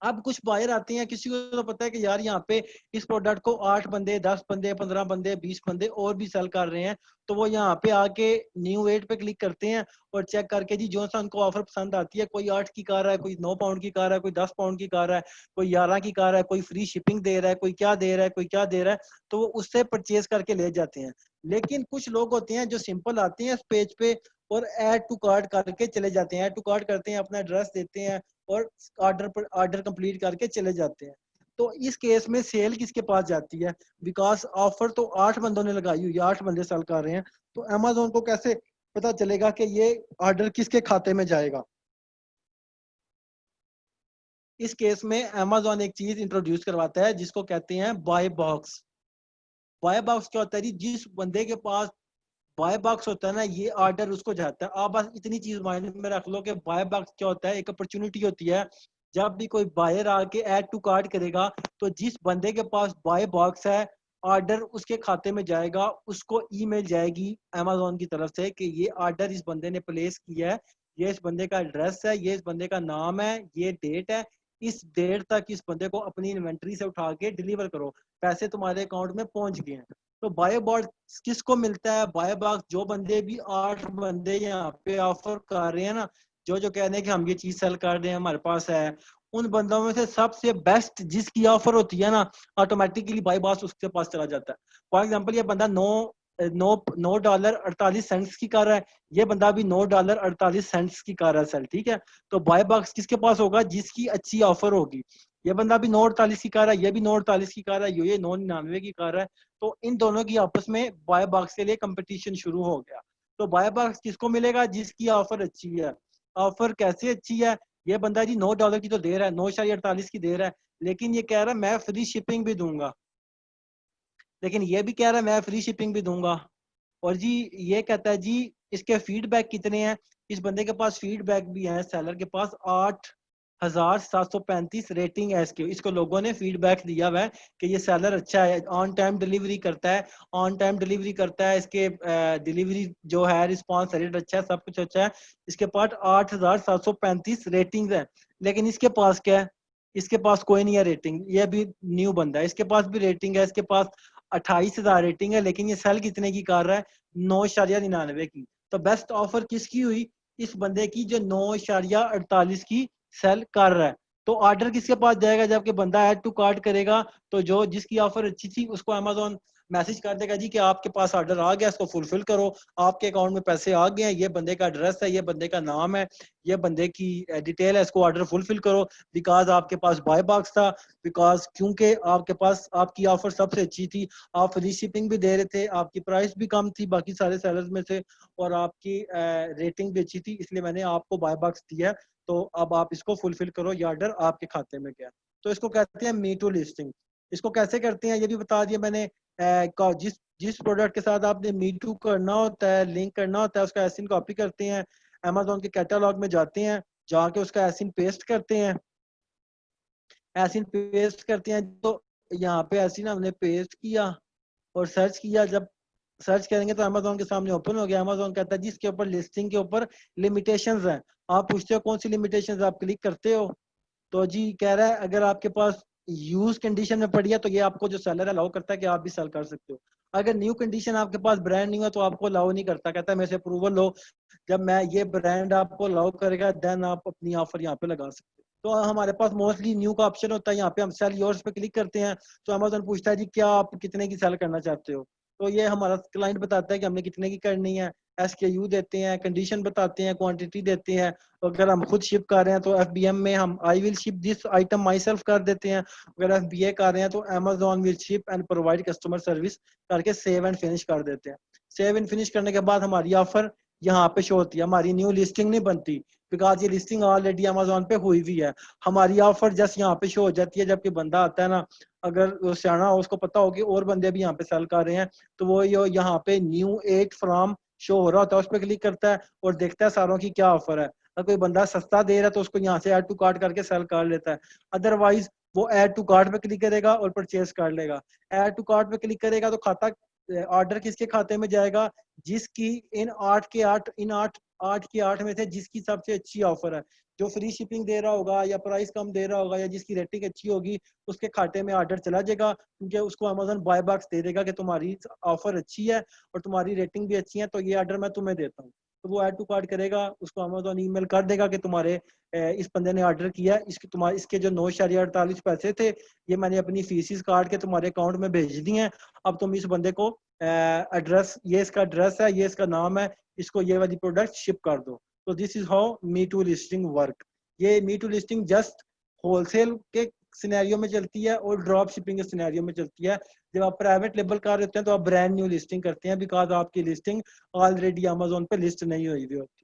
अब कुछ बायर आते हैं, किसी को तो पता है कि यार यहाँ पे इस प्रोडक्ट को 8 बंदे, 10 बंदे, 15 बंदे, 20 बंदे और भी सेल कर रहे हैं, तो वो यहाँ पे आके न्यू एड पे क्लिक करते हैं और चेक करके जी जो सा उनको ऑफर पसंद आती है, कोई 8 की कार है, कोई 9 पाउंड की कार है, कोई 10 पाउंड की कार है, कोई 11 की कार है, कोई फ्री शिपिंग दे रहा है, कोई क्या दे रहा है, कोई क्या दे रहा है, तो वो उससे परचेज करके ले जाते हैं। लेकिन कुछ लोग होते हैं जो सिंपल आते हैं इस पेज पे और ऐड टू कार्ट करके चले जाते हैं, ऐड टू कार्ट करते हैं, अपना एड्रेस देते हैं और ऑर्डर कंप्लीट करके चले जाते हैं। तो इस केस में सेल किसके पास जाती है? बिकॉज ऑफर तो 8 बंदों ने लगाई हुई है, 8 बंदे सेल कर रहे हैं, तो अमेजोन को कैसे पता चलेगा कि ये ऑर्डर किसके खाते में जाएगा? इस केस में अमेजोन एक चीज इंट्रोड्यूस करवाता है जिसको कहते हैं बाय बॉक्स। बाय बॉक्स क्या होता है जी? जिस बंदे के पास बाय बॉक्स होता है ना, ये ऑर्डर उसको जाता है। आप बस इतनी चीज माइंड में रख लो कि बाय बॉक्स क्या होता है, एक अपॉर्चुनिटी होती है। जब भी कोई बायर आके ऐड टू कार्ट करेगा, तो जिस बंदे के पास बाय बॉक्स है, ऑर्डर उसके खाते में जाएगा, उसको ईमेल जाएगी अमेजोन की तरफ से कि ये ऑर्डर इस बंदे ने प्लेस किया है, ये इस बंदे का एड्रेस है, ये इस बंदे का नाम है, ये डेट है, इस डेट तक इस बंदे को अपनी इन्वेंट्री से उठा के डिलीवर करो, पैसे तुम्हारे अकाउंट में पहुंच गए हैं। तो बाय बॉक्स किसको मिलता है? बाय बॉक्स जो बंदे भी 8 बंदे यहाँ पे ऑफर कर रहे हैं ना, जो जो कह रहे हैं कि हम ये चीज सेल कर रहे हैं, हमारे पास है, उन बंदों में से सबसे बेस्ट जिसकी ऑफर होती है ना, ऑटोमेटिकली बाय बॉक्स उसके पास चला जाता है। फॉर एग्जाम्पल ये बंदा नौ नौ डॉलर 48 सेंट्स की कर रहा है, ये बंदा भी $9.48 की कर रहा है सेल, ठीक है? तो बाय बॉक्स किसके पास होगा? जिसकी अच्छी ऑफर होगी। ये बंदा भी 9.48 की कार है, ये भी 9.48 की कार है, ये 9.99 की कार है। तो इन दोनों की आपस में बाय बॉक्स के लिए कंपटीशन शुरू हो गया। तो बाय बॉक्स किसको मिलेगा? जिसकी ऑफर अच्छी है। ऑफर कैसे अच्छी है? ये बंदा जी $9 की तो दे रहा है, 9.48 की दे रहा है, लेकिन ये कह रहा है मैं फ्री शिपिंग भी दूंगा, लेकिन ये भी कह रहा है मैं फ्री शिपिंग भी दूंगा। और जी ये कहता है जी इसके फीडबैक कितने हैं? इस बंदे के पास फीडबैक भी है, सेलर के पास 8,735 रेटिंग है इसके, इसको लोगों ने फीडबैक दिया हुआ है कि ये सेलर अच्छा है, ऑन टाइम डिलीवरी करता है, ऑन टाइम डिलीवरी करता है, इसके डिलीवरी जो है रिस्पॉन्स रेट अच्छा है, सब कुछ अच्छा है। इसके पास 8,735 रेटिंग है, लेकिन इसके पास क्या है? इसके पास कोई नहीं है रेटिंग, ये भी न्यू बंदा है, इसके पास भी रेटिंग है, इसके पास 28,000 रेटिंग है, लेकिन ये सेल कितने की कर रहा है? 9.99 की। तो बेस्ट ऑफर किसकी हुई? इस बंदे की जो 9.48 की सेल कर रहा है। तो ऑर्डर किसके पास जाएगा? जबकि बंदा ऐड टू कार्ट करेगा, तो जो जिसकी ऑफर अच्छी थी उसको अमेजोन मैसेज कर देगा जी कि आपके पास ऑर्डर आ गया, इसको फुलफिल करो, आपके अकाउंट में पैसे आ गए हैं, ये बंदे का एड्रेस है, ये बंदे का नाम है, ये बंदे की डिटेल है, इसको ऑर्डर फुलफिल करो, बिकॉज आपके पास बाय बॉक्स था, बिकॉज क्योंकि आपके पास आपकी ऑफर सबसे अच्छी थी, आप फ्री शिपिंग भी दे रहे थे, आपकी प्राइस भी कम थी बाकी सारे सेलर्स में से, और आपकी रेटिंग भी अच्छी थी, इसलिए मैंने आपको बाय बॉक्स दिया। तो अब आप इसको फुलफिल करो, ये ऑर्डर आपके खाते में गया। तो इसको कहते हैं मी टू लिस्टिंग। इसको कैसे करते हैं ये भी बता दिया मैंने। जिस जिस प्रोडक्ट के साथ आपने मी टू करना होता है, लिंक करना होता है, उसका एसिन कॉपी करते हैं, अमेजोन के कैटलॉग में जाते हैं, जाके उसका एसिन पेस्ट करते हैं, एसिन पेस्ट करते हैं। तो यहाँ पे एसिन हमने पेस्ट किया और सर्च किया, जब सर्च करेंगे तो अमेजोन के सामने ओपन हो गया। अमेजोन कहता है जी इसके ऊपर लिस्टिंग के ऊपर लिमिटेशंस हैं। आप पूछते हो कौन सी लिमिटेशंस, आप क्लिक करते हो, तो जी कह रहा है अगर आपके पास यूज कंडीशन में पड़ी है तो ये आपको जो सेलर अलाउ करता है कि आप भी सेल कर सकते हो। अगर न्यू कंडीशन आपके पास ब्रांड न्यू है तो आपको अलाउ नहीं करता, कहता है मेरे से अप्रूवल लो, जब मैं ये ब्रांड आपको अलाउ करेगा देन आप अपनी ऑफर यहाँ पे लगा सकते हो। तो हमारे पास मोस्टली न्यू का ऑप्शन होता है, यहाँ पे हम सेल योर्स पे क्लिक करते हैं तो अमेजोन पूछता है जी क्या आप कितने की सेल करना चाहते हो, तो ये हमारा क्लाइंट बताता है कि हमने कितने की करनी है, SKU देते हैं, कंडीशन बताते हैं, क्वांटिटी देते हैं। तो अगर हम खुद शिप कर रहे हैं तो FBM में हम आई will ship this item my self कर देते हैं। अगर FBA कर रहे हैं तो Amazon will ship and provide customer service करके सेव एंड फिनिश कर देते हैं। सेव एंड फिनिश करने के बाद हमारी ऑफर यहाँ पे शो होती है, हमारी न्यू लिस्टिंग नहीं बनती बिकॉज ये लिस्टिंग ऑलरेडी अमेजोन पे हुई हुई है। हमारी ऑफर जस्ट यहाँ पे शो हो जाती है, जबकि बंदा आता है ना, अगर वो सियाना हो उसको पता हो कि और बंदे भी यहाँ पे सेल कर रहे हैं, तो वो यहाँ पे न्यू 8 फ्रॉम शो हो रहा होता है, उस पर क्लिक करता है और देखता है सारों की क्या ऑफर है। अगर कोई बंदा सस्ता दे रहा है तो उसको यहाँ से ऐड टू कार्ट करके सेल कर लेता है, अदरवाइज वो ऐड टू कार्ट पे क्लिक करेगा और परचेज कर लेगा। ऐड टू कार्ट पे क्लिक करेगा तो खाता ऑर्डर किसके खाते में जाएगा, जिसकी इन 8 में से जिसकी सबसे अच्छी ऑफर है, जो फ्री शिपिंग दे रहा होगा या प्राइस कम दे रहा होगा या जिसकी रेटिंग अच्छी होगी, उसके खाते में ऑर्डर चला जाएगा, क्योंकि उसको अमेजन बाय बॉक्स दे देगा कि तुम्हारी ऑफर अच्छी है और तुम्हारी रेटिंग भी अच्छी है तो ये ऑर्डर मैं तुम्हें देता हूँ। तो वो ऐड टू कार्ट करेगा, उसको अमेजोन ईमेल कर देगा कि तुम्हारे इस बंदे ने ऑर्डर किया, इसके जो 9.48 पैसे थे ये मैंने अपनी फीसिस काट के तुम्हारे अकाउंट में भेज दी हैं, अब तुम इस बंदे को एड्रेस, ये इसका एड्रेस है, ये इसका नाम है, इसको ये वाली प्रोडक्ट शिप कर दो। तो this is how me to listing work. ये me to listing just wholesale के सिनेरियो में चलती है और ड्रॉप शिपिंग के सिनेरियो में चलती है। जब आप प्राइवेट लेबल कर रहे होते हैं तो आप ब्रांड न्यू लिस्टिंग करते हैं बिकॉज आपकी लिस्टिंग ऑलरेडी अमेजोन पे लिस्ट नहीं हुई हुई होती।